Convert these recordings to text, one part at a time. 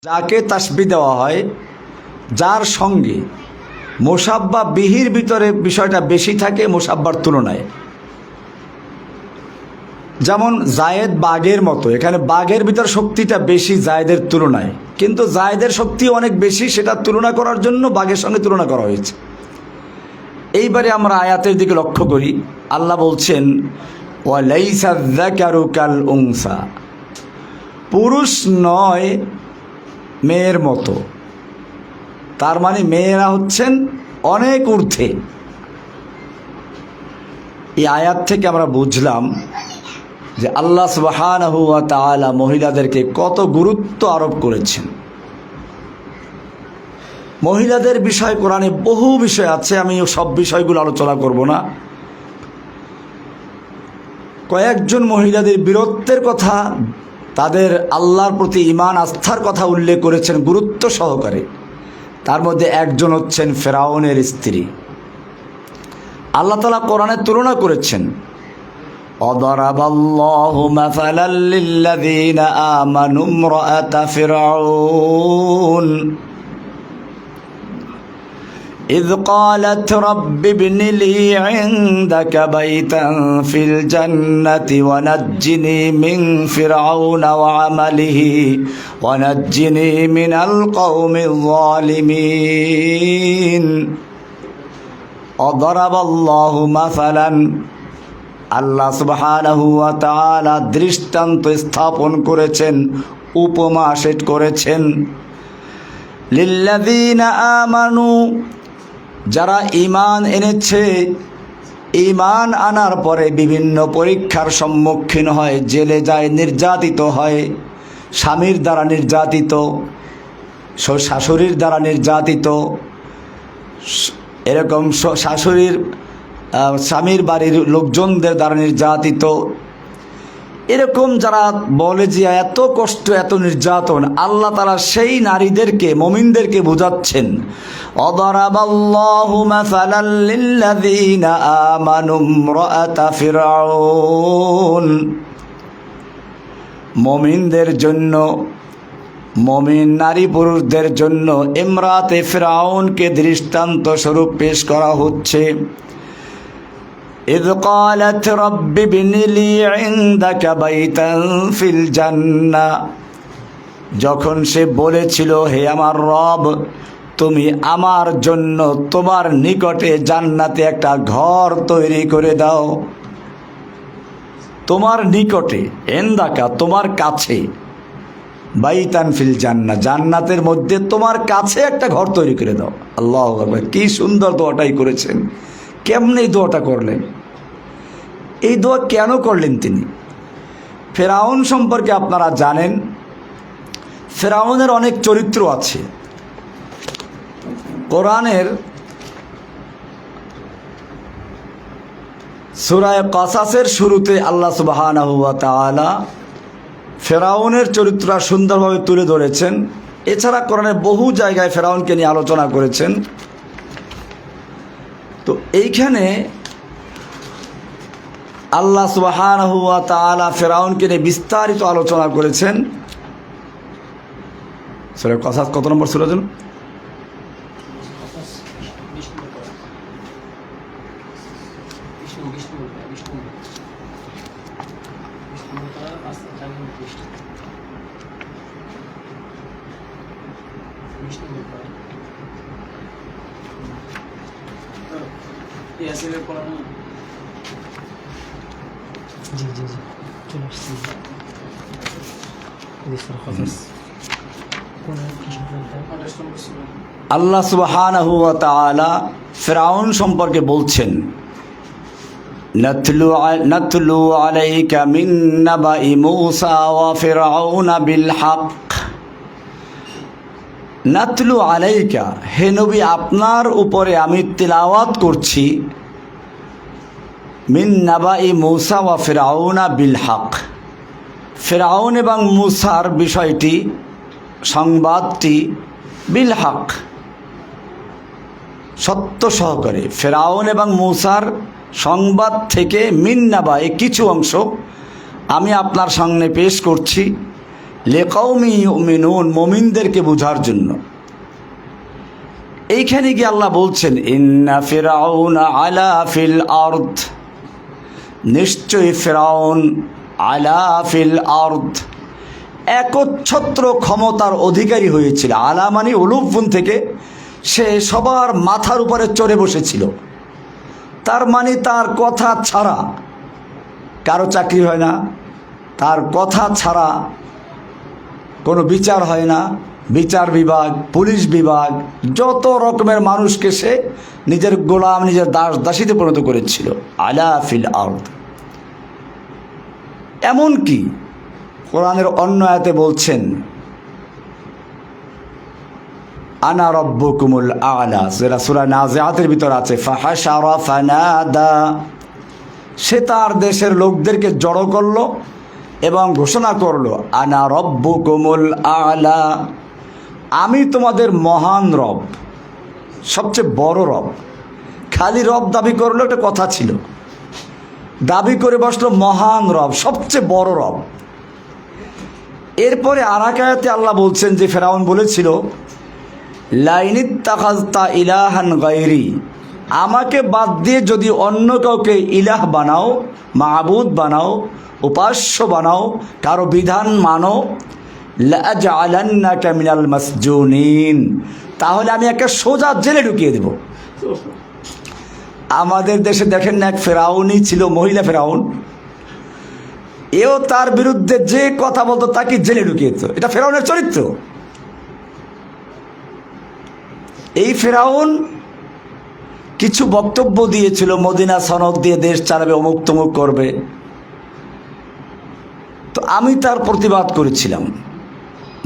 যাকে তাসবিহ দেওয়া হয় যার সঙ্গে মুসাব্বা বিহির ভিতরে বিষয়টা বেশি থাকে মুসাব্বার তুলনায়। যেমন জায়েদ বাঘের মতো, এখানে বাঘের ভিতর শক্তিটা বেশি জায়েদের তুলনায়, কিন্তু জায়েদের শক্তি অনেক বেশি, সেটা তুলনা করার জন্য বাঘের সঙ্গে তুলনা করা হয়েছে। এইবারে আমরা আয়াতের দিকে লক্ষ্য করি। আল্লাহ বলছেন ওয়ালাইসা যাকারু কাল উনসা, পুরুষ নয় মেয়ের মতো। তার মানে মেয়েরা হচ্ছেন অনেক ঊর্ধ্বে। এই আয়াত থেকে আমরা বুঝলাম যে আল্লাহ সুবহানাহু ওয়া তাআলা মহিলাদেরকে কত গুরুত্ব আরোপ করেছেন। মহিলাদের বিষয় কোরআনে বহু বিষয় আছে, আমি সব বিষয়গুলো আলোচনা করব না। কয়েকজন মহিলাদের বীরত্বের কথা, তাদের আল্লাহর প্রতি ঈমান আস্থার কথা উল্লেখ করেছেন গুরুত্ব সহকারে। তার মধ্যে একজন হচ্ছেন ফেরাউনের স্ত্রী। আল্লাহ তাআলা কোরআনে তুলনা করেছেন অদরাবাল্লাহু মাসালাল লিল্লাযীনা আমানু ইমরাআতা ফিরআউন إذ قالت رب ابن لي عندك بيتا في الجنة ونجني من فرعون وعمله ونجني من القوم الظالمين وضرب الله مثلا আল্লাহ সুবহানাহু ওয়া তাআলা দৃষ্টান্ত স্থাপন করেছেন, উপমা সেট করেছেন লিল্লাযীনা আমানু, যারা ঈমান এনেছে, ঈমান আনার পরে বিভিন্ন পরীক্ষার সম্মুখীন হয়, জেলে যায়, নির্যাতিত হয়, স্বামীর দ্বারা নির্যাতিত, শাশুড়ির দ্বারা নির্যাতিত, এরকম শাশুড়ির স্বামীর বাড়ির লোকজনদের দ্বারা নির্যাতিত, এরকম যারা বলে যে এত কষ্ট এত নির্যাতন, আল্লাহ তাআলা সেই নারীদেরকে, মুমিনদেরকে বোঝাচ্ছেন অদরাবাল্লাহু মাসালাল লিল্লাযীনা আমানু ইমরাআতা ফিরআউন, মুমিনদের জন্য, মুমিন নারী পুরুষদের জন্য ইমরাতে ফিরআউনকে দৃষ্টান্ত স্বরূপ পেশ করা হচ্ছে। إذ قالت رب ابن لي عندك بيتا في الجنة, যখন সে বলেছিল হে আমার রব, তুমি আমার জন্য তোমার নিকটে জান্নাতে একটা ঘর তৈরি করে দাও। তোমার নিকটে, ইনদাকা তোমার কাছে, বাইতান ফিল জান্নাহ জান্নাতের মধ্যে তোমার কাছে একটা ঘর তৈরি করে দাও। আল্লাহু আকবার, কি সুন্দর দোয়াটাই করেছেন। কেমনে এই দোয়াটা করলেন? এই দোয়া কেন করলেন তিনি? ফেরাউন সম্পর্কে আপনারা জানেন, ফেরাউনের অনেক চরিত্র আছে। কোরআনের সূরা কাসাসের শুরুতে আল্লাহ সুবহানাহু ওয়া তাআলা ফেরাউনের চরিত্র সুন্দরভাবে তুলে ধরেছেন। এছাড়া কোরআনের বহু জায়গায় ফেরাউনকে নিয়ে আলোচনা করেছেন। তো এইখানে আল্লাহ সুবহানাহু ওয়া তাআলা ফেরাউনকে নিয়ে বিস্তারিত আলোচনা করেছেন। সূরা কাসাস কত নম্বর সূরা যেন? আল্লাহ সুবহানাহু ওয়া তাআলা ফিরআউন সম্পর্কে বলছেন নাতলু আলাইকা মিন নাবাই মূসা ওয়া ফিরআউনা বিল হক। নাতলু আলাইকা, হে নবী আপনার উপরে আমি তিলাওয়াত করছি, মিন নাবাই মূসা ওয়া ফিরআউনা বিল হক, ফিরআউন এবং মূসার বিষয়টি, সংবাদটি বিল হক সত্য সহকারে। ফিরআউন এবং মূসার সংবাদ থেকে মিন নাবাই কিছু অংশ আমি আপনার সামনে পেশ করছি। লিকাউমি ইউমিনুন, মুমিনদেরকে বোঝার জন্য। এইখানে গিয়ে আল্লাহ বলছেন ইন্না ফিরআউনা আলা ফিল আরদ, নিশ্চয়ই ফিরআউন আলা ফিল আরদ একচ্ছত্র ক্ষমতার অধিকারী হয়েছিল। আলা মানে উলুফুন থেকে, সে সবার মাথার উপরে চড়ে বসেছিল। তার মানে তার কথা ছাড়া কারো চাকরি হয় না, তার কথা ছাড়া কোনো বিচার হয় না। বিচার বিভাগ, পুলিশ বিভাগ, যত রকমের মানুষকে সে নিজের গোলাম, নিজের দাস দাসীতে পরিণত করেছিল। আলা ফিল আরদ, এমনকি কোরআনের অন্য আয়াতে বলছেন আনা রব্বুকুমুল আ'লা, যেটা সূরা নাজিআতের ভিতর আছে, ফাহাশারা ফানাদা, সে তার দেশের লোকদেরকে জড়ো করলো এবং ঘোষণা করলো আনা রব্বুকুমুল আ'লা, আমি তোমাদের মহান রব, সবচেয়ে বড় রব। খালি রব দাবি করলো একটা কথা ছিল, দাবি করে বসলো মহান রব, সবচেয়ে বড় রব। এরপরে আর এক আয়াতে আল্লাহ বলছেন যে ফেরাউন বলেছিল লাইনিত্তাখাযতা ইলাহান গায়রি, আমাকে বাদ দিয়ে যদি অন্য কাউকে ইলাহ বানাও, মাবুদ বানাও, উপাস্য বানাও, কারো বিধান মানো, লাআজআলান্নাকা মিনাল মাসজুনিন, তাহলে আমি একটা সোজা জেলে ঢুকিয়ে দেব। আমাদের দেশে দেখেন না, এক ফেরাউনই ছিল, মহিলা ফেরাউন, এও তার বিরুদ্ধে যে কথা বলতো তাকে জেলে ঢুকিয়ে দিত। এটা ফেরাউনের চরিত্র। এই ফেরাউন কিছু বক্তব্য দিয়েছিল, মদিনা সনদ দিয়ে দেশ চালাবে, অমুক তমুক করবে। তো আমি তার প্রতিবাদ করেছিলাম,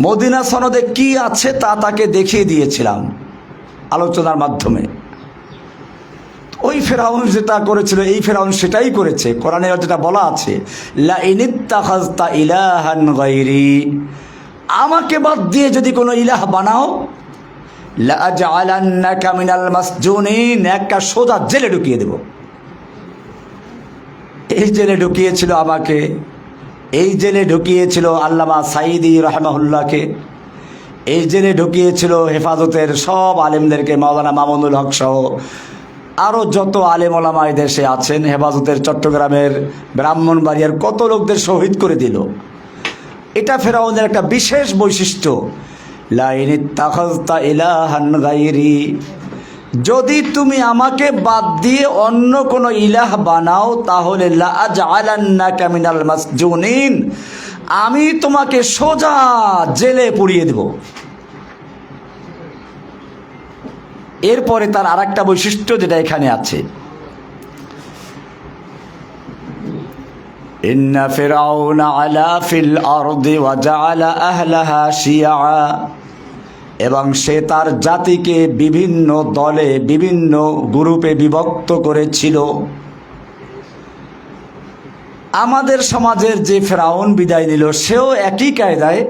মদিনা সনদে কি আছে তা তাকে দেখিয়ে দিয়েছিলাম আলোচনার মাধ্যমে। ওই ফেরাউন যেটা করেছিল, এই ফেরাউন সেটাই করেছে। কোরআনে যেটা বলা আছে লাইনিত্তাখাযতা ইলাহান গায়রি, আমাকে বাদ দিয়ে যদি কোনো ইলাহ বানাও, লাআজআলান্নাকা মিনাল মাসজুনিন, একটা সোজা জেলে ঢুকিয়ে দেব। এই জেলে ঢুকিয়েছিল আমাকে, এই জেলে ঢুকিয়েছিল আল্লামা সাঈদী রাহিমাহুল্লাহকে, এই জেলে ঢুকিয়েছিল হেফাজতের সব আলেমদেরকে, মাওলানা মামুনুল হক সহ আরও যত আলেম ওলামা এই দেশে আছেন। হেফাজতের চট্টগ্রামের, ব্রাহ্মণবাড়িয়ার কত লোকদের শহীদ করে দিল। এটা ফেরাউনের একটা বিশেষ বৈশিষ্ট্য, লাইনিত্তাখাযতা ইলাহান গায়রি, যদি তুমি আমাকে বাদ দিয়ে অন্য কোনো ইলাহ বানাও তাহলে লাআজআলান্নাকা মিনাল মাসজুনিন, আমি তোমাকে সোজা জেলে পুরিয়ে দেব। এরপরে তার আর একটা বৈশিষ্ট্য যেটা এখানে আছে, ইন্না ফিরআউনা আলা ফিল আরদি ওয়া জাআলা আহলাহা শিয়া, এবং সে তার জাতিকে বিভিন্ন দলে, বিভিন্ন গ্রুপে বিভক্ত করেছিল। আমাদের সমাজের যে ফেরাউন বিদায় নিল, সেও একই কায়দায়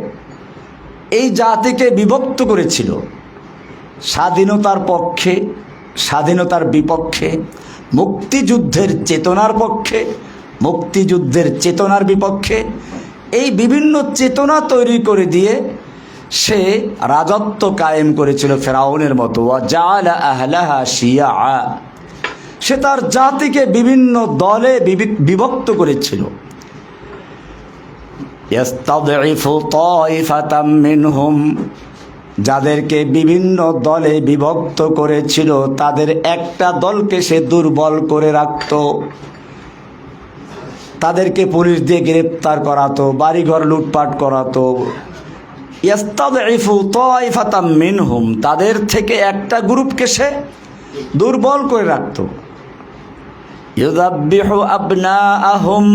এই জাতিকে বিভক্ত করেছিল, স্বাধীনতার পক্ষে, স্বাধীনতার বিপক্ষে, মুক্তিযুদ্ধের চেতনার পক্ষে, মুক্তিযুদ্ধের চেতনার বিপক্ষে, এই বিভিন্ন চেতনা তৈরি করে দিয়ে সে রাজত্ব কায়েম করেছিল ফেরাউনের মতো। ওয়া জাআলা আহলাহা শিয়া, সে তার জাতিকে বিভিন্ন দলে বিভক্ত করেছিল। ইস্তাদঈফু তাইফাতাম মিনহুম, যাদেরকে বিভিন্ন দলে বিভক্ত করেছিল তাদের একটা দলকে সে দুর্বল করে রাখত, তাদেরকে পুলিশ দিয়ে গ্রেপ্তার করাতো, বাড়িঘর লুটপাট করাতো। ইস্তাদঈফু তাইফাতাম মিনহুম, তাদের থেকে একটা গ্রুপকে সে দুর্বল করে রাখত। ইউযাব্বিহু আবনাআহুম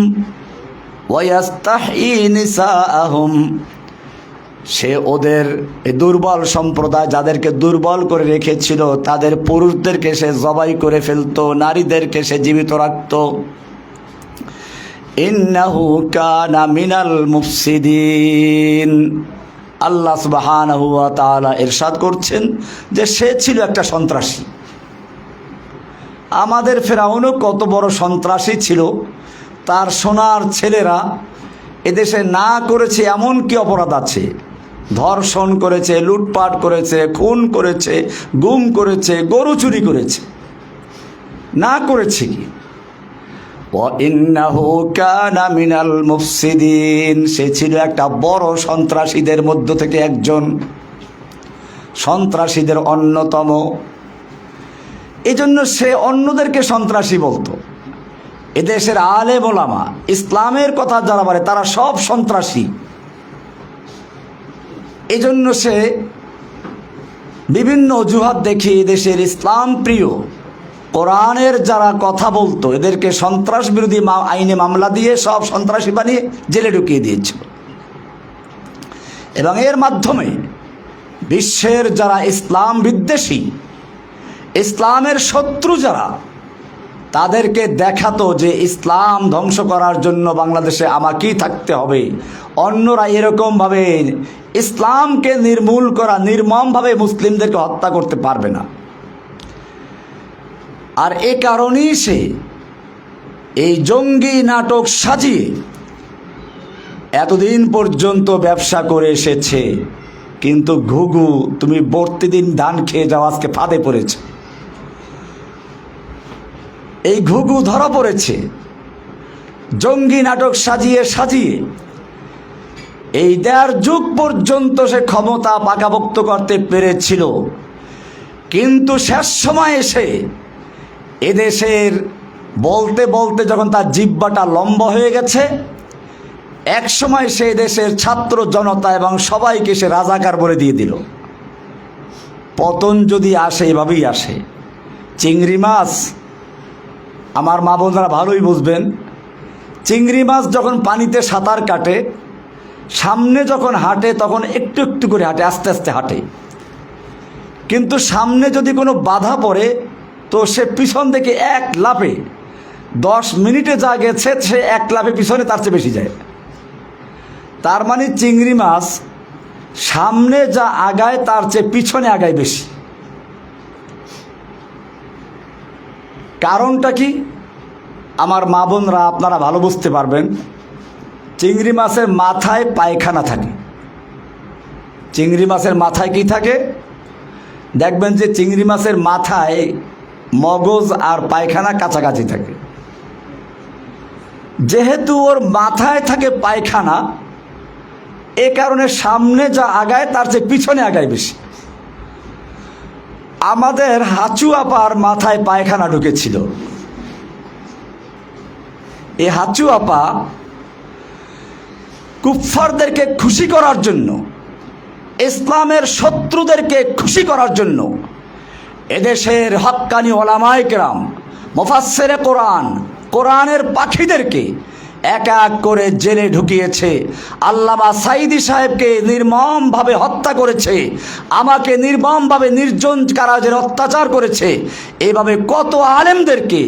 ওয়া ইস্তাহয়ী নিসাআহুম, সে ওদের দুর্বল সম্প্রদায় যাদেরকে দুর্বল করে রেখেছিল তাদের পুরুষদেরকে সে জবাই করে ফেলতো, নারীদেরকে সে জীবিত রাখত। ইন্নাহু কানা মিনাল মুফসিদিন, আল্লাহ সুবহানাহু ওয়া তাআলা ইরশাদ করছেন যে সে ছিল একটা সন্ত্রাসী। আমাদের ফেরাউনও কত বড় সন্ত্রাসী ছিল, তার সোনার ছেলেরা এদেশে না করেছে এমন কি অপরাধ আছে? ধর্ষণ করেছে, লুটপাট করেছে, খুন করেছে, গুম করেছে, গরু চুরি করেছে, না করেছে কি? ওয়াইন্নাহু কানা মিনাল মুফসিদিন, সে ছিল একটা বড় সন্ত্রাসীদের মধ্য থেকে একজন, সন্ত্রাসীদের অন্যতম। এজন্য সে অন্যদেরকে সন্ত্রাসী বলতো। এদেশের আলেম ওলামা ইসলামের কথা যারা বলে তারা সব সন্ত্রাসী। এজন্য সে বিভিন্ন অজুহাত দেখিয়ে এদেশের ইসলাম প্রিয় কোরআনের যারা কথা বলতো এদেরকে সন্ত্রাস বিরোধী আইনে মামলা দিয়ে সব সন্ত্রাসী বানিয়ে জেলে ঢুকিয়ে দিয়েছিল। এবং এর মাধ্যমে বিশ্বের যারা ইসলাম বিদ্বেষী, ইসলামের শত্রু যারা, তাদেরকে দেখাতো যে ইসলাম ধ্বংস করার জন্য বাংলাদেশে আমাকেই থাকতে হবে, অন্যরা এরকমভাবে ইসলামকে নির্মূল করা, নির্মমভাবে মুসলিমদেরকে হত্যা করতে পারবে না। আর এ কারণেই সে এই জঙ্গি নাটক সাজিয়ে এতদিন পর্যন্ত ব্যবসা করে এসেছে। কিন্তু ঘুঘু, তুমি প্রতিদিন ধান খেয়ে যাও, আজকে ফাঁদে পড়েছে। এই ঘুঘু ধরা পড়েছে জঙ্গি নাটক সাজিয়ে সাজিয়ে। এই ১.৫ যুগ পর্যন্ত সে ক্ষমতা পাকাপোক্ত করতে পেরেছিল, কিন্তু শেষ সময় এসে এদেশের বলতে বলতে যখন তার জিহ্বাটা লম্বা হয়ে গেছে, এক সময় সে দেশের ছাত্র জনতা এবং সবাইকে সে রাজাকার বলে দিয়ে দিল। পতন যদি আসে এভাবেই আসে। চিংড়ি মাছ, আমার মা বোনরা ভালোই বুঝবেন, চিংড়ি মাছ যখন পানিতে সাঁতার কাটে, সামনে যখন হাঁটে তখন একটু একটু করে হাঁটে, আস্তে আস্তে হাঁটে। কিন্তু সামনে যদি কোনো বাধা পড়ে তো সে পিছন থেকে এক লাফে 10 মিনিটে যা গেছে সে এক লাফে পিছনে তার চেয়ে বেশি যায়। তার মানে চিংড়ি মাছ সামনে যা আগায় তার চেয়ে পিছনে আগায় বেশি। কারণটা কি? আমার মা বোনরা আপনারা ভালো বুঝতে পারবেন। চিংড়ি মাছের মাথায় পায়খানা থাকে। চিংড়ি মাছের মাথায় কি থাকে? দেখবেন যে চিংড়ি মাছের মাথায় মগজ আর পায়খানা কাছাকাছি থাকে। যেহেতু ওর মাথায় থাকে পায়খানা, এ কারণে সামনে যা আগায় তার চেয়ে পিছনে আগায় বেশি। আমাদের হাঁচু আপার মাথায় পায়খানা ঢুকেছিল। এই হাঁচু আপা কুফফারদেরকে খুশি করার জন্য, ইসলামের শত্রুদেরকে খুশি করার জন্য এদেশের হক্কানি ওলামায়ে কেরাম, মুফাসসিরে কোরআন, কোরআনের পাখিদেরকে এক এক করে জেলে ঢুকিয়েছে। আল্লামা সাঈদী সাহেবকে নির্মমভাবে হত্যা করেছে, আমাকে নির্মমভাবে নির্জন কারাগারে অত্যাচার করেছে। এইভাবে কত আলেমদেরকে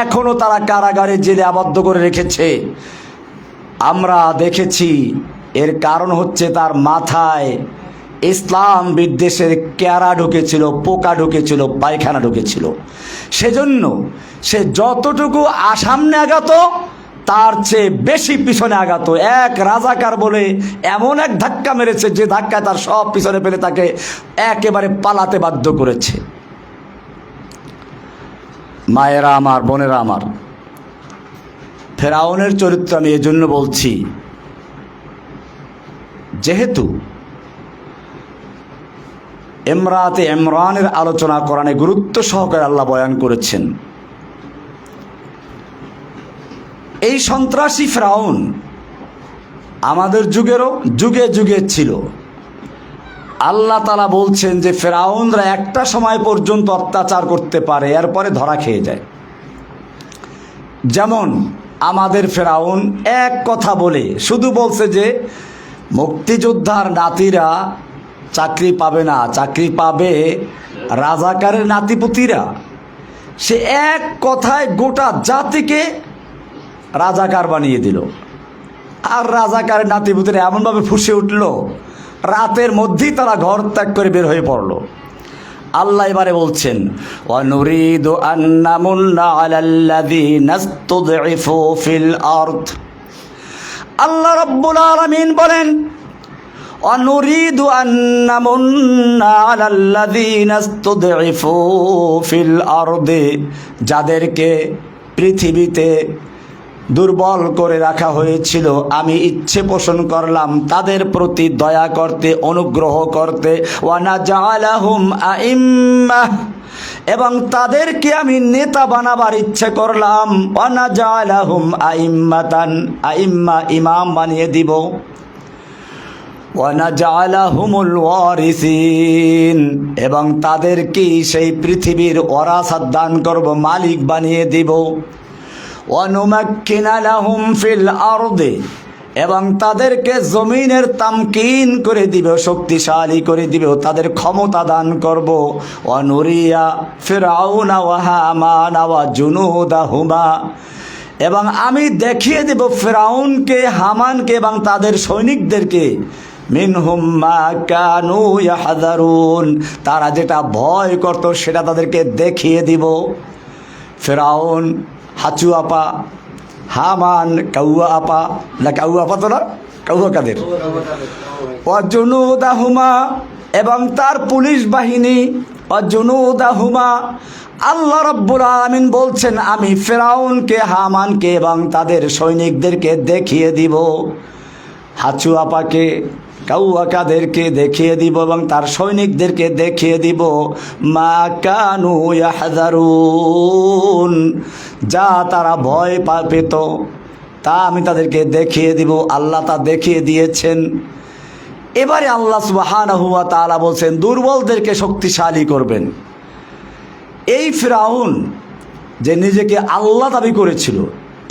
এখনও তারা কারাগারে জেলে আবদ্ধ করে রেখেছে। আমরা দেখেছি। এর কারণ হচ্ছে তার মাথায় ইসলাম বিদ্বেষের ক্যারা ঢুকেছিল, পোকা ঢুকেছিল, পায়খানা ঢুকেছিল। সেজন্য সে যতটুকু সামনে আগাত তার চেয়ে বেশি পিছনে আগাত। এক রাজাকার বলে এমন এক ধাক্কা মেরেছে যে ধাক্কায় তার সব পিছনে ফেলে তাকে একেবারে পালাতে বাধ্য করেছে। মায়েরা আমার, বোনেরা আমার, ফেরাউনের চরিত্র আমি এজন্য বলছি, যেহেতু ইমরাতে ইমরানের আলোচনা কোরআনে গুরুত্ব সহকারে আল্লাহ বয়ান করেছেন। এই সন্ত্রাসী ফেরাউন আমাদের যুগেরও যুগে যুগে ছিল। আল্লাহ তাআলা বলছেন যে ফেরাউনরা একটা সময় পর্যন্ত অত্যাচার করতে পারে, এরপরে ধরা খেয়ে যায়। যেমন আমাদের ফেরাউন এক কথা বলে শুধু বলছে যে মুক্তিযোদ্ধার নাতিরা চাকরি পাবে না, চাকরি পাবে রাজাকারের নাতিপুতিরা। সে এক কথায় গোটা জাতিকে রাজাকার বানিয়ে দিল। আর রাজাকারের নাতিপুতিরা এমনভাবে ফুঁসে উঠল, রাতের মধ্যেই তারা ঘর ত্যাগ করে বের হয়ে পড়ল। আল্লাহ এবারে বলছেন, ওয়ানুরিদু আন্নামুন্না আলাল্লাযীনা ইসতুদঈফু ফিল আরদ, আল্লাহ রাব্বুল আলামিন বলেন, অনুরিদু আন্নামুন্না আলাল্লাযীনা ইসতুদঈফু ফিল আরদি, যাদেরকে পৃথিবীতে দুর্বল করে রাখা হয়েছিল, আমি ইচ্ছে পোষণ করলাম তাদের প্রতি দয়া করতে, অনুগ্রহ করতে। ওয়া নাজআলাহুম আইম্মাহ, এবং তাদেরকে আমি নেতা বানাবার ইচ্ছে করলাম। ওয়া নাজআলাহুম আইম্মাতান, আইম্মা ইমাম বানিয়ে দিব। ওয়া নাজআলাহুমুল ওয়ারিসিন, এবং তাদেরকে সেই পৃথিবীর ওয়ারাসাত দান করব, মালিক বানিয়ে দিব। ওয়া নুমাক্কিনা লাহুম ফিল আরদি, এবং তাদেরকে জমিনের তামকিন করে দিব, শক্তিশালী করে দিব, তাদের ক্ষমতা দান করব। ওয়া নুরিয়া ফিরআউনা ওয়া হামানা ওয়া জুনুদাহুমা, এবং আমি দেখিয়ে দেব ফিরআউনকে, হামানকে এবং তাদের সৈনিকদেরকে, মিনহুম মা কানু ইয়াহযারুন, তারা যেটা ভয় করত সেটা তাদেরকে দেখিয়ে দিব। ফিরআউন হাঁচু আপা, হামান কাউয়া আপা, না কাউয়া আপা তো না, কাউয়া কাদের, অজুনুদাহুমা, এবং তার পুলিশ বাহিনী, অজুনুদাহুমা। আল্লাহ রাব্বুল আলামিন বলছেন, আমি ফিরআউনকে, হামানকে এবং তাদের সৈনিকদেরকে দেখিয়ে দিব, হাঁচু আপাকে, কাউয়া কাদেরকে দেখিয়ে দিব এবং তার সৈনিকদেরকে দেখিয়ে দিব। মা কানু ইয়াহযারুন, যা তারা ভয় পেত তা আমি তাদেরকে দেখিয়ে দিব। আল্লাহ তা দেখিয়ে দিয়েছেন। এবারে আল্লাহ সুবহানাহু ওয়া তাআলা বলছেন, দুর্বলদেরকে শক্তিশালী করবেন। এই ফিরআউন যে নিজেকে আল্লাহ দাবি করেছিল,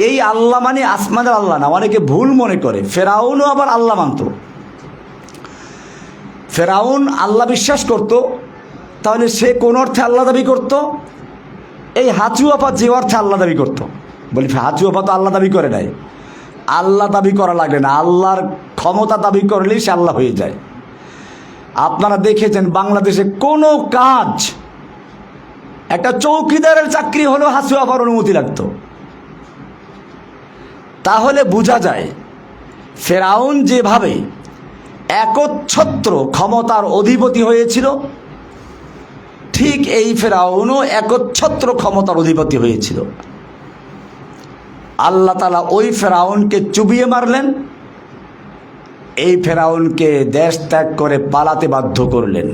এই আল্লাহ মানে আসমানের আল্লাহ না, অনেকে ভুল মনে করে। ফিরআউনও আবার আল্লাহ মানত। ফিরআউন আল্লাহ বিশ্বাস করত, তাহলে সে কোন অর্থে আল্লাহ দাবি করত? এই হাঁচু আপা যে অর্থে আল্লাহ দাবি করত। বলি হাঁচু আপা তো আল্লাহ দাবি করে নাই, আল্লাহ দাবি করা লাগবে না, আল্লাহর ক্ষমতা দাবি করলেই সে আল্লাহ হয়ে যায়। আপনারা দেখেছেন বাংলাদেশে কোনো কাজ, একটা চৌকিদারের চাকরি হলেও হাঁচু আপার অনুমতি লাগতো। তাহলে বোঝা যায় ফিরআউন যেভাবে একচ্ছত্র ক্ষমতার অধিপতি হয়েছিল, ঠিক এই ফিরআউনও একচ্ছত্র ক্ষমতার অধিপতি হয়েছিল। আল্লাহ তাআলা ওই ফিরআউনকে চুবিয়ে মারলেন, এই ফিরআউনকে দেশ ত্যাগ করে পালাতে বাধ্য করলেন।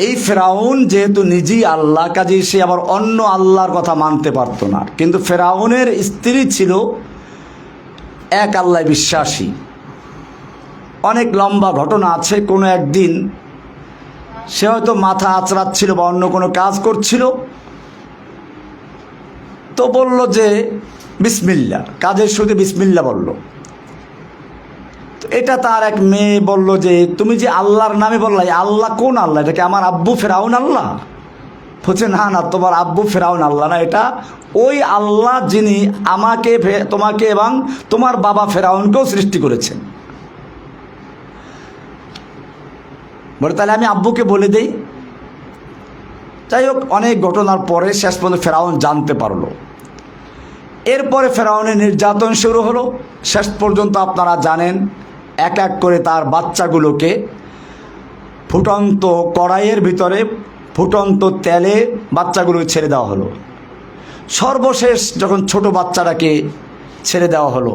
এই ফিরআউন যেহেতু নিজেই আল্লাহ, কাজে সে আবার অন্য আল্লাহর কথা মানতে পারত না। কিন্তু ফিরআউনের স্ত্রী ছিল এক আল্লাহ বিশ্বাসী। অনেক লম্বা ঘটনা আছে। কোনো একদিন সে হয়তো মাথা আঁচড়াচ্ছিল বা অন্য কোনো কাজ করছিল, তো বলল যে বিসমিল্লাহ, কাজের শুরুতে বিসমিল্লাহ বলল। তো এটা তার এক মেয়ে বলল যে তুমি যে আল্লাহর নামে বললা, আল্লাহ কোন আল্লাহ? এটা কি আমার আব্বু ফিরআউন আল্লাহ? বলছে না না, তোমার আব্বু ফিরআউন আল্লাহ না, এটা ওই আল্লাহ যিনি আমাকে, তোমাকে এবং তোমার বাবা ফিরআউনকেও সৃষ্টি করেছেন। বলে তাহলে আমি আব্বুকে বলে দেই। যাই হোক, অনেক ঘটনার পরে শেষ পর্যন্ত ফিরআউন জানতে পারলো। এরপরে ফিরআউনের নির্যাতন শুরু হলো। শেষ পর্যন্ত আপনারা জানেন, এক এক করে তার বাচ্চাগুলোকে ফুটন্ত কড়াইয়ের ভিতরে ফুটন্ত তেলে বাচ্চাগুলো ছেড়ে দেওয়া হলো। সর্বশেষ যখন ছোট বাচ্চাটাকে ছেড়ে দেওয়া হলো,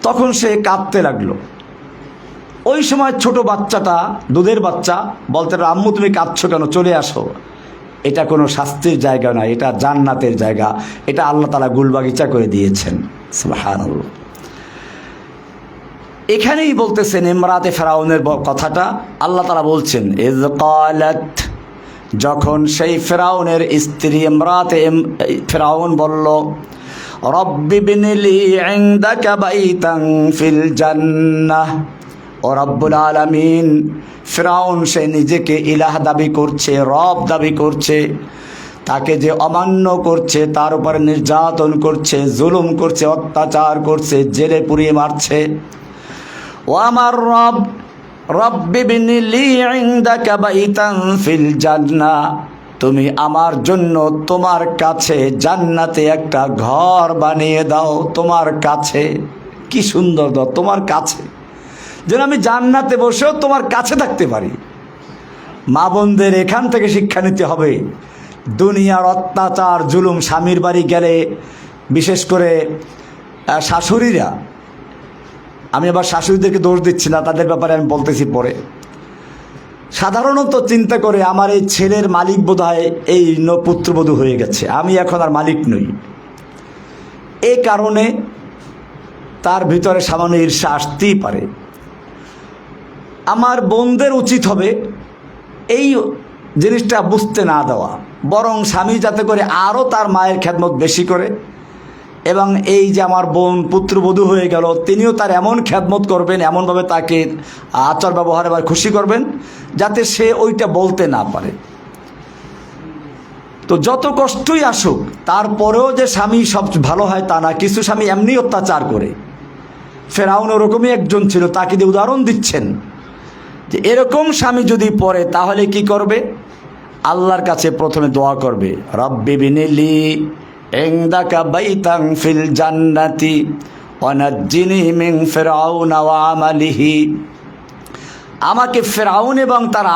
তখন সে কাঁদতে লাগলো। ওই সময় ছোট বাচ্চাটা, দুধের বাচ্চা, বলতে আম্মু তুমি কাঁদছো কেন, চলে আসো, এটা কোনো শাস্তির জায়গা নয়, এটা জান্নাতের জায়গা, এটা আল্লাহ তাআলা গুলবাগিচা করে দিয়েছেন। সুবহানাল্লাহ। এখানেই বলতেছেন ইমরাতে ফিরআউনের কথাটা। আল্লাহ তাআলা বলছেন, ইয ক্বালাত, যখন সেই ফিরআউনের স্ত্রী ইমরাতে ফিরআউন বলল, রব্বি বিনিলি ইনদাকা বাইতান ফিল জান্নাহ। ও রব্বুল আলামিন, ফিরআউন সে নিজেকে ইলাহ দাবি করছে, রব দাবি করছে, তাকে যে অমান্য করছে, তার উপরে নির্যাতন করছে, জুলুম করছে, অত্যাচার করছে, জেলে পুড়িয়ে মারছে। ও আমার রব, রব্বি বিনিলি ইনদাকা বাইতান ফিল জান্নাহ, তুমি আমার জন্য তোমার কাছে জান্নাতে একটা ঘর বানিয়ে দাও, তোমার কাছে। কি সুন্দর দাও, তোমার কাছে, যেন আমি জান্নাতে বসেও তোমার কাছে থাকতে পারি। মা বোনদের এখান থেকে শিক্ষা নিতে হবে, দুনিয়ার অত্যাচার জুলুম, স্বামীর বাড়ি গেলে বিশেষ করে শাশুড়িরা, আমি আবার শাশুড়িদেরকে দোষ দিচ্ছি না, তাদের ব্যাপারে আমি বলতেছি পরে, সাধারণত চিন্তা করে আমার এই ছেলের মালিক বোধহয় এই পুত্রবধূ হয়ে গেছে, আমি এখন আর মালিক নই। এই কারণে তার ভিতরে সামান্য ঈর্ষা আসতেই পারে। আমার বোনদের উচিত হবে এই জিনিসটা বুঝতে না দেওয়া, বরং স্বামী যাতে করে আরও তার মায়ের খেদমত বেশি করে, এবং এই যে আমার বোন পুত্রবধূ হয়ে গেল, তিনিও তার এমন খেদমত করবেন, এমনভাবে তাকে আচার ব্যবহারে বা খুশি করবেন যাতে সে ওইটা বলতে না পারে। তো যত কষ্টই আসুক, তারপরেও যে স্বামী সব ভালো হয় তা না, কিছু স্বামী এমনি অত্যাচার করে। ফেরাউন ওরকমই একজন ছিল, তাকে দিয়ে উদাহরণ দিচ্ছেন যে এরকম স্বামী যদি পড়ে তাহলে কি করবে? আল্লাহর কাছে প্রথমে দোয়া করবে, রব্বি বিনিলি ইনদাকা বাইতান ফিল জান্নাতি ওয়া নাজ্জিনি মিন ফিরআউনা ওয়া আমালিহি। আমাকে ফেরাউন এবং তার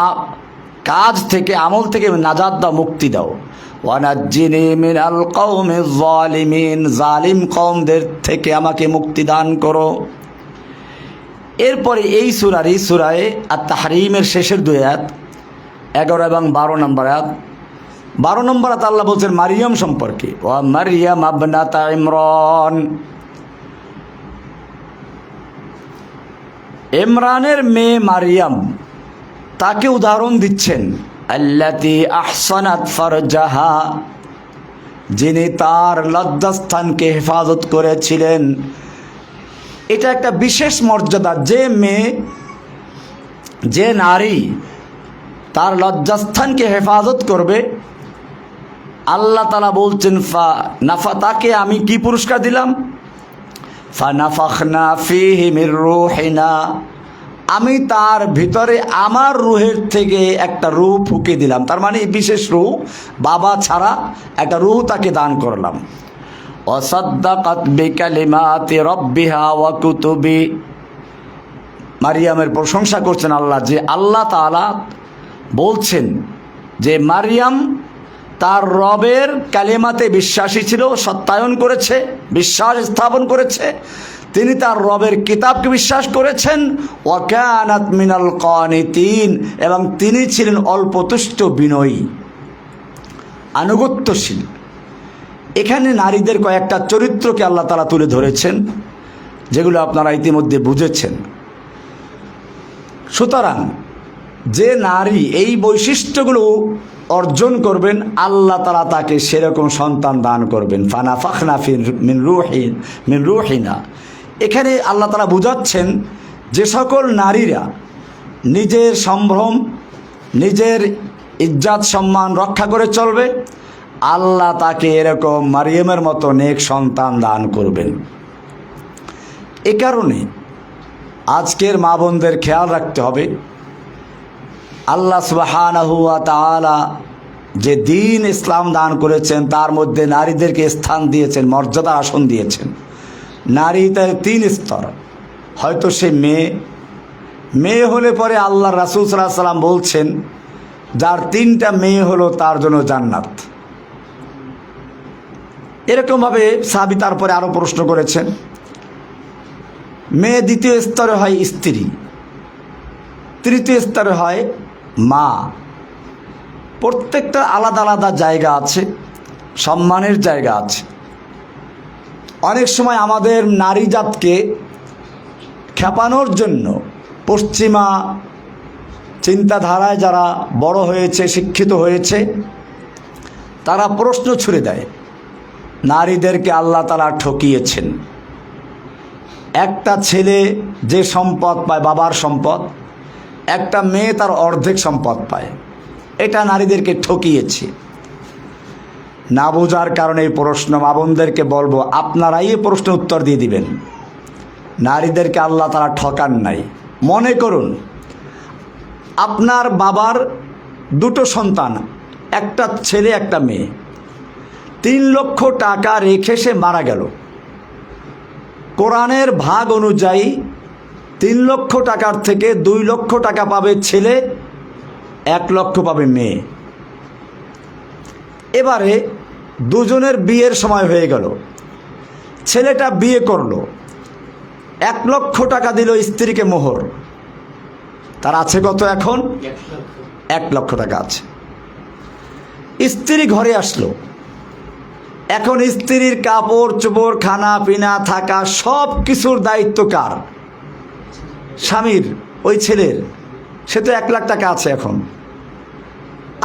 কাজ থেকে, আমল থেকে নাজাত দাও, মুক্তি দাও। ওয়া নাজ্জিনি মিনাল কওমিজ যালিমিন, জালিম কওমদের থেকে আমাকে মুক্তি দান করো। এরপরে এই সূরায়ে আত-তাহরিমের শেষের 2 আয়াত 11 এবং 12 নম্বর আয়াত। 12 নম্বর আয়াত আল্লাহ বলছেন মারিয়াম সম্পর্কে, ওয়া মারিয়াম ইবনাতা ইমরান, ইমরানের মেয়ে মারিয়াম, তাকে উদাহরণ দিচ্ছেন, আল্লাতী আহসানাত ফারজাহা, যিনি তার লজ্জাস্থানকে হেফাজত করেছিলেন। এটা একটা বিশেষ মর্যাদা, যে মেয়ে, যে নারী তার লজ্জাস্থানকে হেফাজত করবে, আল্লাহ তাআলা বলছেন তাকে আমি কি পুরস্কার দিলাম? ফানাফাখনা ফীহি মির রূহিনা, আমি তার ভিতরে আমার রূহের থেকে একটা রূহ ফুঁকে দিলাম। তার মানে বিশেষ রূহ, বাবা ছাড়া একটা রূহ তাকে দান করলাম। ওয়াসাদ্দাকাত বিকালিমাতি রাব্বিহা ওয়া কুতুবি, মারিয়ামের প্রশংসা করছেন আল্লাহ, যে আল্লাহ তাআলা বলছেন যে মারিয়াম তার রবের কালিমাতে বিশ্বাসী ছিল, সত্যায়ন করেছে, বিশ্বাস স্থাপন করেছে। তিনি তার রবের কিতাবকে বিশ্বাস করেছেন। ওয়া কানাত মিনাল কানিতিন, এবং তিনি ছিলেন অল্পতুষ্ট, বিনয়ী, আনুগত্যশীল। এখানে নারীদের কয়েকটা চরিত্রকে আল্লাহ তাআলা তুলে ধরেছেন, যেগুলো আপনারা ইতিমধ্যে বুঝেছেন। সুতরাং যে নারী এই বৈশিষ্ট্যগুলো অর্জন করবেন, আল্লাহ তাআলা তাকে সেরকম সন্তান দান করবেন। ফানাফাখনা মিন রূহিনা, এখানে আল্লাহ তাআলা বুঝাচ্ছেন যে সকল নারীরা নিজের সম্ভ্রম, নিজের ইজ্জত সম্মান রক্ষা করে চলবে, আল্লাহ তাকে এরকম মারিয়ামের মতো নেক সন্তান দান করবেন। এ কারণে আজকের মা বোনদের খেয়াল রাখতে হবে, আল্লাহ সুবহানাহু ওয়া তাআলা যে দ্বীন ইসলাম দান করেছেন, তার মধ্যে নারীদেরকে স্থান দিয়েছেন, মর্যাদা আসন দিয়েছেন। নারী তার 3 স্তর। হয়তো সে মেয়ে হলে পরে আল্লাহ রাসূল সাল্লাল্লাহু আলাইহি ওয়াসাল্লাম বলছেন, যার 3টা মেয়ে হলো তার জন্য জান্নাত। এরকমভাবে সাহাবী তারপরে আরও প্রশ্ন করেছেন। মেয়ে 2য় স্তরে হয় স্ত্রী, 3য় স্তরে হয় মা। প্রত্যেকটা আলাদা আলাদা জায়গা আছে, সম্মানের জায়গা আছে। অনেক সময় আমাদের নারী জাতকে খেপানোর জন্য পশ্চিমা চিন্তাধারায় যারা বড় হয়েছে, শিক্ষিত হয়েছে, তারা প্রশ্ন ছুড়ে দেয়, নারীদেরকে আল্লাহ তাআলা ঠকিয়েছেন। একটা ছেলে যে সম্পদ পায়, বাবার সম্পদ, একটা মেয়ে তার অর্ধেক সম্পদ পায়। এটা নারীদেরকে ঠকিয়েছে। না বোঝার কারণে এই প্রশ্ন, মা বোনদেরকে বলবো, আপনারাই এই প্রশ্নের উত্তর দিয়ে দিবেন। নারীদেরকে আল্লাহ তাআলা ঠকান নাই। মনে করুন আপনার বাবার 2টো সন্তান, একটা ছেলে একটা মেয়ে, 3 লক্ষ টাকা রেখে সে মারা গেল। কোরআনের ভাগ অনুযায়ী 3 লক্ষ টাকার থেকে 2 লক্ষ টাকা পাবে ছেলে, 1 লক্ষ পাবে মেয়ে। এবারে দুজনের বিয়ের সময় হয়ে গেল, ছেলেটা বিয়ে করলো, 1 লক্ষ টাকা দিল স্ত্রীকে মোহর, তার আছে কত এখন? 1 লক্ষ টাকা আছে। স্ত্রী ঘরে আসলো, এখন স্ত্রীর কাপড় চোপড়, খানা পিনা, থাকা সব কিছুর দায়িত্ব কার? স্বামীর, ওই ছেলের। সে তো 1 লাখ টাকা আছে এখন,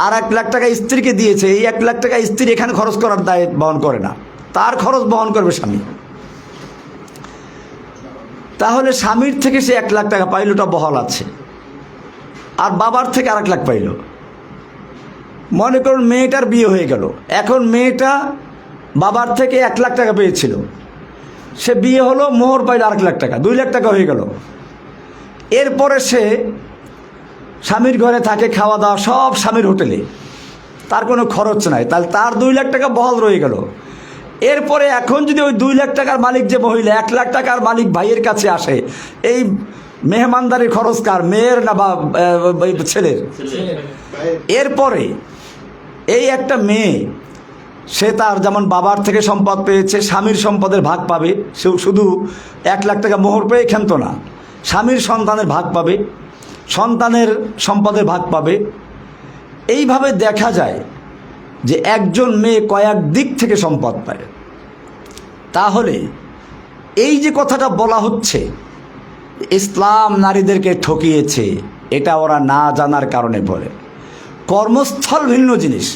আর 1 লাখ টাকা স্ত্রীকে দিয়েছে। এই 1 লাখ টাকা স্ত্রী এখানে খরচ করার দায়িত্ব বহন করে না, তার খরচ বহন করবে স্বামী। তাহলে স্বামীর থেকে সে 1 লাখ টাকা পাইল, ওটা বহাল আছে, আর বাবার থেকে 1 লাখ পাইল। মনে করুন মেয়েটার বিয়ে হয়ে গেল, এখন মেয়েটা বাবার থেকে 1 লাখ টাকা পেয়েছিল, সে বিয়ে হলো, মোহর পাইল 1 লাখ টাকা, 2 লাখ টাকা হয়ে গেল। এরপরে সে স্বামীর ঘরে থাকে, খাওয়া দাওয়া সব স্বামীর হোটেলে, তার কোনো খরচ নাই, তাহলে তার 2 লাখ টাকা বহাল রয়ে গেল। এরপরে এখন যদি ওই 2 লাখ টাকার মালিক যে মহিলা, 1 লাখ টাকার মালিক ভাইয়ের কাছে আসে, এই মেহমানদারির খরচ কার? মেয়ের না বা ছেলের? এরপরে এই একটা মেয়ে, সে তার যেমন বাবার থেকে সম্পদ পেয়েছে, স্বামীর সম্পদের ভাগ পাবে। সে শুধু 1 লাখ টাকা মোহর পেয়ে ক্ষান্ত না, স্বামীর সন্তানের ভাগ পাবে, সন্তানের সম্পদের ভাগ পাবে। এইভাবে দেখা যায় যে একজন মেয়ে কয়েক দিক থেকে সম্পদ পায়। তাহলে এই যে কথাটা বলা হচ্ছে ইসলাম নারীদেরকে ঠকিয়েছে, এটা ওরা না জানার কারণে বলে। কর্মস্থল ভিন্ন জিনিস।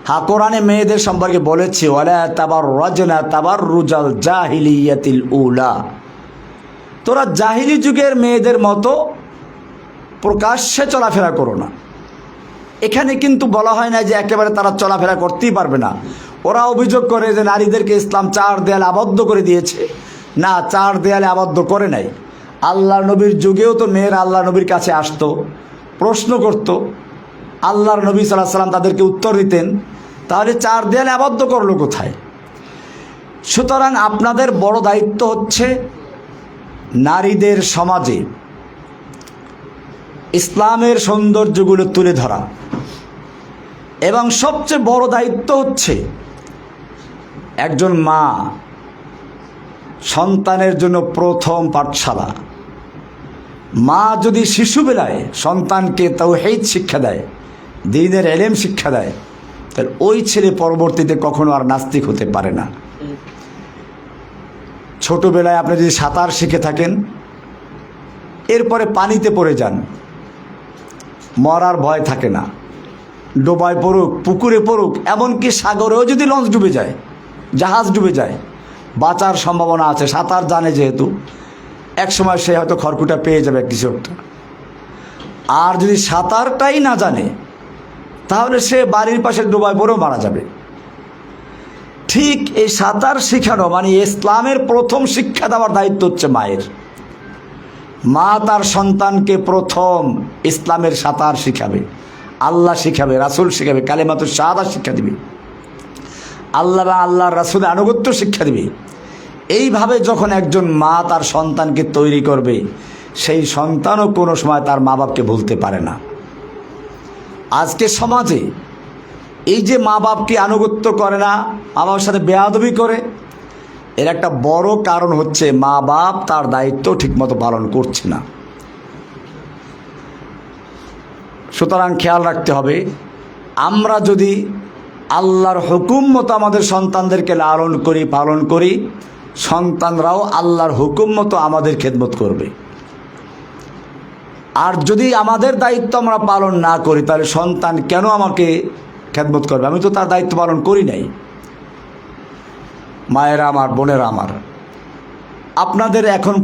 হ্যাঁ, কোরআনে মেয়েদের সম্পর্কে বলেছে, ওয়ালা তাবাররাজনা তাবাররুজাল জাহিলিয়াতিল উলা, তোরা জাহিলি যুগের মেয়েদের মতো প্রকাশ্যে চলাফেরা করো না। এখানে কিন্তু বলা হয় না যে একেবারে তারা চলাফেরা করতেই পারবে না। ওরা অভিযোগ করে যে নারীদেরকে ইসলাম 4 দেয়ালে আবদ্ধ করে দিয়েছে। না, 4 দেয়ালে আবদ্ধ করে নাই। আল্লাহর নবীর যুগেও তো মেয়েরা আল্লাহ নবীর কাছে আসতো, প্রশ্ন করত, আল্লাহর নবী সাল্লাল্লাহু আলাইহি ওয়াসাল্লাম তাদেরকে উত্তর দিতেন। তাহলে 4 দেয়ালে আবদ্ধ করলো কোথায়? সুতরাং আপনাদের বড় দায়িত্ব হচ্ছে নারীদের সমাজে ইসলামের সৌন্দর্যগুলো তুলে ধরা, এবং সবচেয়ে বড় দায়িত্ব হচ্ছে একজন মা সন্তানের জন্য প্রথম পাঠশালা। মা যদি শিশুবেলায় সন্তানকে তাওহীদ শিক্ষা দেয়, দ্বীনের ইলম শিক্ষা দেয়, তাহলে ওই ছেলে পরবর্তীতে কখনো আর নাস্তিক হতে পারে না। ছোটবেলায় আপনি যদি সাঁতার শিখে থাকেন, এরপরে পানিতে পড়ে যান, মরার ভয় থাকে না। ডোবায় পড়ুক, পুকুরে পড়ুক, এমনকি সাগরেও যদি লঞ্চ ডুবে যায়, জাহাজ ডুবে যায়, বাঁচার সম্ভাবনা আছে। সাঁতার জানে যেহেতু, একসময় সে হয়তো খড়কুটা পেয়ে যাবে কিছু একটা। আর যদি সাঁতারটাই না জানে, তাহলে সে বাড়ির পাশে ডোবায় পড়েও মারা যাবে। ঠিক এই সাঁতার শেখানো মানে ইসলামের প্রথম শিক্ষা দেওয়ার দায়িত্ব হচ্ছে মায়ের। মা তার সন্তানকে প্রথম ইসলামের সাঁতার শিখাবে, আল্লাহ শিখাবে, রাসূল শিখাবে, কালেমাতুশ শাহাদাত শিক্ষা দিবে, আল্লাহ বা আল্লাহর রাসূলের আনুগত্য শিক্ষা দিবে। এইভাবে যখন একজন মা তার সন্তানকে তৈরি করবে, সেই সন্তানও কোনো সময় তার মা বাপকে ভুলতে পারে না। আজকে সমাজে এই যে মা বাপকে আনুগত্য করে না, মা বাবার সাথে বেয়াদবি করে, এর একটা বড় কারণ হচ্ছে মা বাপ তার দায়িত্ব ঠিকমতো পালন করছে না। সুতরাং খেয়াল রাখতে হবে, আমরা যদি আল্লাহর হুকুম মতো আমাদের সন্তানদেরকে লালন করি, পালন করি, সন্তানরাও আল্লাহর হুকুম মতো আমাদের খেদমত করবে। আর যদি আমাদের দায়িত্ব আমরা পালন না করি, তাহলে সন্তান কেন আমাকে খেদমত করবে? আমি তো তার দায়িত্ব পালন করি নাই। মায়েরা আমার, বোনেরা আমার, আপনাদের এখন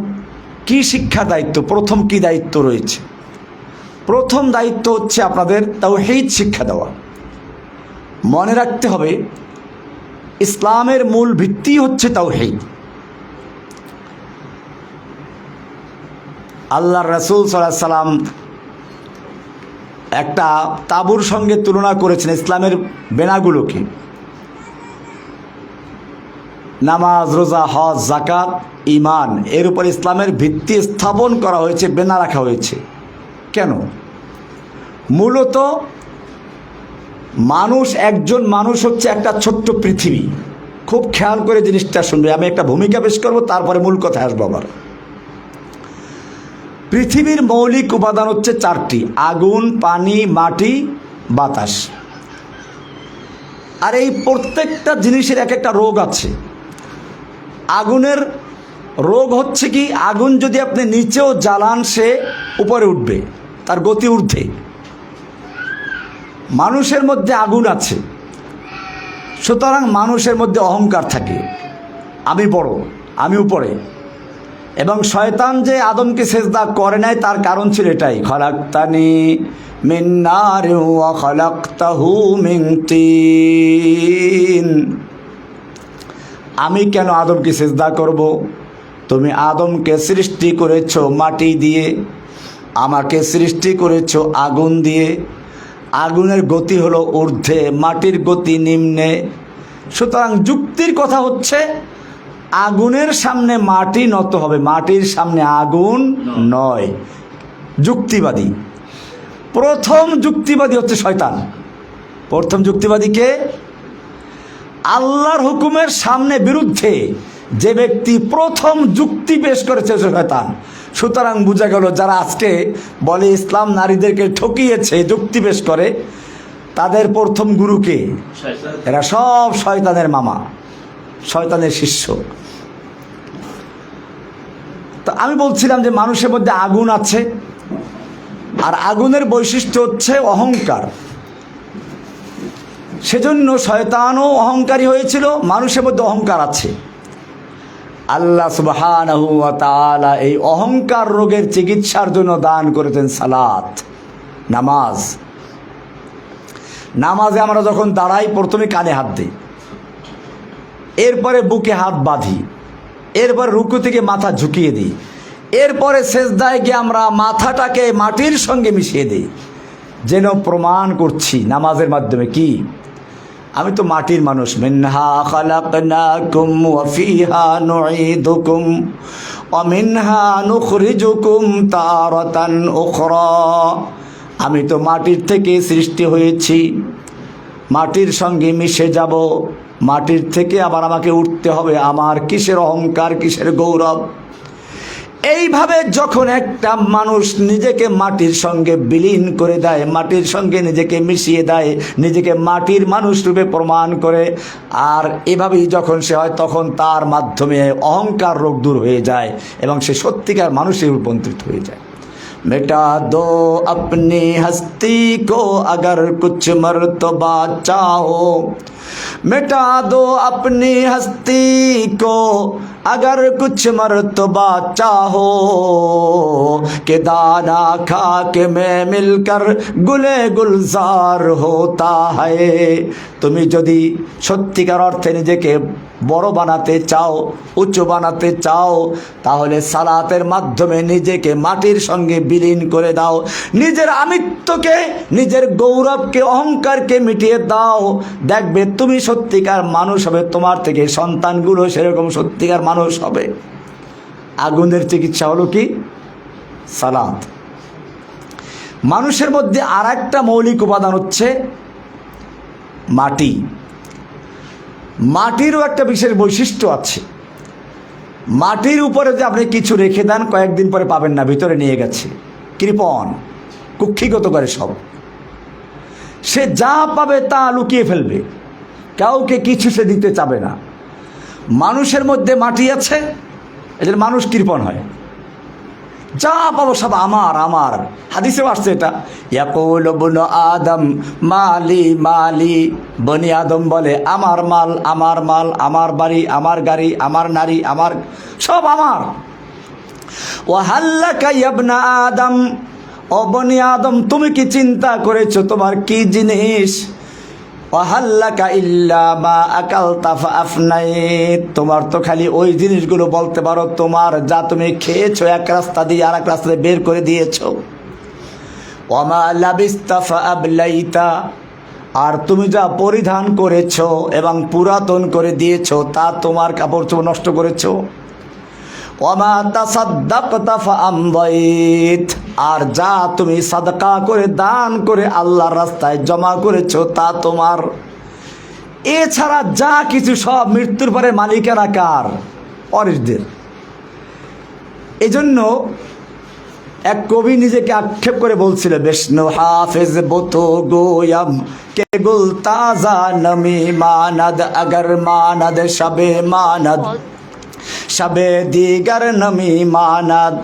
কি শিক্ষা দায়িত্ব? প্রথম কি দায়িত্ব রয়েছে? প্রথম দায়িত্ব হচ্ছে আপনাদের তাওহীদ শিক্ষা দেওয়া। মনে রাখতে হবে, ইসলামের মূল ভিত্তি হচ্ছে তাওহীদ। আল্লাহর রাসূল সাল্লাল্লাহু আলাইহি সাল্লাম একটা তাঁবুর সঙ্গে তুলনা করেছেন ইসলামের বেনাগুলোকে। নামাজ, রোজা, হজ, যাকাত, ঈমান, এর উপর ইসলামের ভিত্তি স্থাপন করা হয়েছে, বেনা রাখা হয়েছে। কেন? মূলত মানুষ, একজন মানুষ হচ্ছে একটা ছোট্ট পৃথিবী। খুব খেয়াল করে জিনিসটা শুনবে, আমি একটা ভূমিকা পেশ করব, তারপরে মূল কথায় আসবো। আবার পৃথিবীর মৌলিক উপাদান হচ্ছে চারটি: আগুন, পানি, মাটি, বাতাস। আর এই প্রত্যেকটা জিনিসের এক একটা রোগ আছে। আগুনের রোগ হচ্ছে কি, আগুন যদি আপনি নিচেও জ্বালান সে উপরে উঠবে, তার গতি ঊর্ধ্বে। মানুষের মধ্যে আগুন আছে, সুতরাং মানুষের মধ্যে অহংকার থাকে, আমি বড়, আমি উপরে। এবং শয়তান যে আদমকে সেজদা করে নাই তার কারণ ছিল এটাই, খলাকতানি মিন নারিন ওয়া খলাকতাহু মিন তিন। আমি কেন আদমকে সেজদা করব? তুমি আদমকে সৃষ্টি করেছো মাটি দিয়ে, আমাকে সৃষ্টি করেছো আগুন দিয়ে। আগুনের গতি হলো ঊর্ধ্বে, মাটির গতি নিম্নে। সুতরাং যুক্তির কথা হচ্ছে আগুনের সামনে মাটি নত হবে, মাটির সামনে আগুন নয়। যুক্তিবাদী, প্রথম যুক্তিবাদী হচ্ছে শয়তান। প্রথম যুক্তিবাদী কে? আল্লাহর হুকুমের সামনে বিরুদ্ধে যে ব্যক্তি প্রথম যুক্তি পেশ করেছে শয়তান। সুতরাং বোঝা গেল যারা আজকে বলে ইসলাম নারীদেরকে ঠকিয়েছে, যুক্তি পেশ করে, তাদের প্রথম গুরুকে, এরা সব শয়তানের মামা, শয়তানের শিষ্য। তো আমি বলছিলাম যে মানুষের মধ্যে আগুন আছে, আর আগুনের বৈশিষ্ট্য হচ্ছে অহংকার। সেজন্য শয়তানও অহংকারী হয়েছিল, মানুষের মধ্যে অহংকার আছে। আল্লাহ সুবহানাহু ওয়া তাআলা এই অহংকার রোগের চিকিৎসার জন্য দান করেছেন সালাত, নামাজ। নামাজে আমরা যখন দাঁড়াই প্রথমে কানে হাত দিই, এরপরে বুকে হাত বাঁধি, এরপরে রুকু থেকে মাথা ঝুঁকিয়ে দিই, এরপরে সেজদায় গিয়ে আমরা মাথাটাকে মাটির সঙ্গে মিশিয়ে দিই, যেন প্রমাণ করছি নামাজের মাধ্যমে কি আমি তো মাটির মানুষ। মিনহা খালাকনাকুম ওয়া ফিহা নুঈদুকুম ওয়া মিনহা নুখরিজুকুম তারাতান উখরা। আমি তো মাটির থেকে সৃষ্টি হয়েছি, মাটির সঙ্গে মিশে যাব, মাটির থেকে আবার আমাকে উঠতে হবে। আমার কিসের অহংকার, কিসের গৌরব? এইভাবে যখন একটা মানুষ নিজেকে মাটির সঙ্গে বিলীন করে দেয়, মাটির সঙ্গে নিজেকে মিশিয়ে দেয়, নিজেকে মাটির মানুষ রূপে প্রমাণ করে, আর এভাবেই যখন সে হয়, তখন তার মাধ্যমে অহংকার রোগ দূর হয়ে যায় এবং সে সত্যিকার মানুষে রূপান্তরিত হয়ে যায়। मिटा दो अपनी हस्ती को अगर कुछ मर्तबा चाहो, मिटा दो अपनी हस्ती को अगर कुछ मर्तबा चाहो, कि दाना खा के मैं मिलकर गुले गुलजार होता है। তুমি যদি সত্যিকার অর্থে নিজেকে বড় বানাতে চাও, উঁচু বানাতে চাও, তাহলে সালাতের মাধ্যমে নিজেকে মাটির সঙ্গে বিলীন করে দাও, নিজের আমিত্বকে, নিজের গৌরবকে, অহংকারকে মিটিয়ে দাও। দেখবে তুমি সত্যিকার মানুষ হবে, তোমার থেকে সন্তানগুলো সেরকম সত্যিকার মানুষ হবে। আগুনের চিকিৎসা হলো কি? সালাত। মানুষের মধ্যে আর একটা মৌলিক উপাদান হচ্ছে মাটি। মাটিরও একটা বিশেষ বৈশিষ্ট্য আছে। মাটির উপরে যে আপনি কিছু রেখে দেন, কয়েকদিন পরে পাবেন না, ভিতরে নিয়ে গেছে, কৃপণ, কুক্ষিগত করে সব। সে যা পাবে তা লুকিয়ে ফেলবে, কাউকে কিছু সে দিতে চাবে না। মানুষের মধ্যে মাটি আছে, এদের মানুষ কৃপণ হয়, যা পাবো সব আমার আমার। হাদিসেও আসছে এটা, ইয়াকুল ইবনু আদম মালি মালি। বনি আদম বলে আমার মাল আমার মাল, আমার বাড়ি আমার গাড়ি, আমার নারী আমার, সব আমার। ওয়া হাল্লাকা ইবনা আদম, ও বনি আদম তুমি কি চিন্তা করেছো তোমার কি জিনিস? ওয়াহাল্লাকা ইল্লা মা আকালতা ফাআফনাইত, তোমার তো খালি ওই জিনিসগুলো বলতে পারো তোমার, যা তুমি খেয়েছো এক রাস্তা দিয়ে আর এক রাস্তায় বের করে দিয়েছো। ওয়ামা লাবিস্তা ফাআবলাইতা, আর তুমি যা পরিধান করেছো এবং পুরাতন করে দিয়েছো তা তোমার কাপড় চোপড় নষ্ট করেছো। ওয়ামা তাসাদ্দাকতা ফাআমদাইত, আর যা তুমি সাদকা করে দান করে আল্লাহর রাস্তায় জমা করেছো তা তোমার। এছাড়া যা কিছু সব মৃত্যুর পরে মালিকানা কার? ওয়ারিসদের। এজন্য এক কবি নিজেকে আক্ষেপ করে বলছিল, বিষ্ণু হাফেজ বতো গোয়াম কে গুল তাজা নমি মানদ अगर মানদ শবে মানদ শবে দিগার নমি মানদ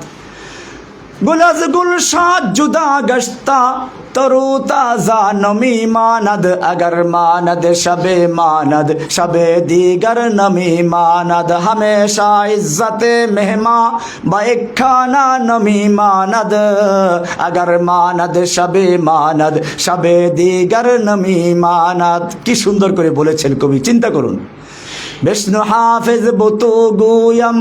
গুলজ গুলশাদ জুদা গশতা তরু তাজা নমি মানদ अगर মানদ শবে মানদ শবে দিগার নমি মানদ হমেশা ইজ্জতে মেহমা বাইক খানা নমি মানদ अगर মানদ শবে মানদ শবে দিগার নমি মানদ। কি সুন্দর করে বলেছেন কবি, চিন্তা করুন। বিষ্ণু হাফেজ বতু গুয়াম,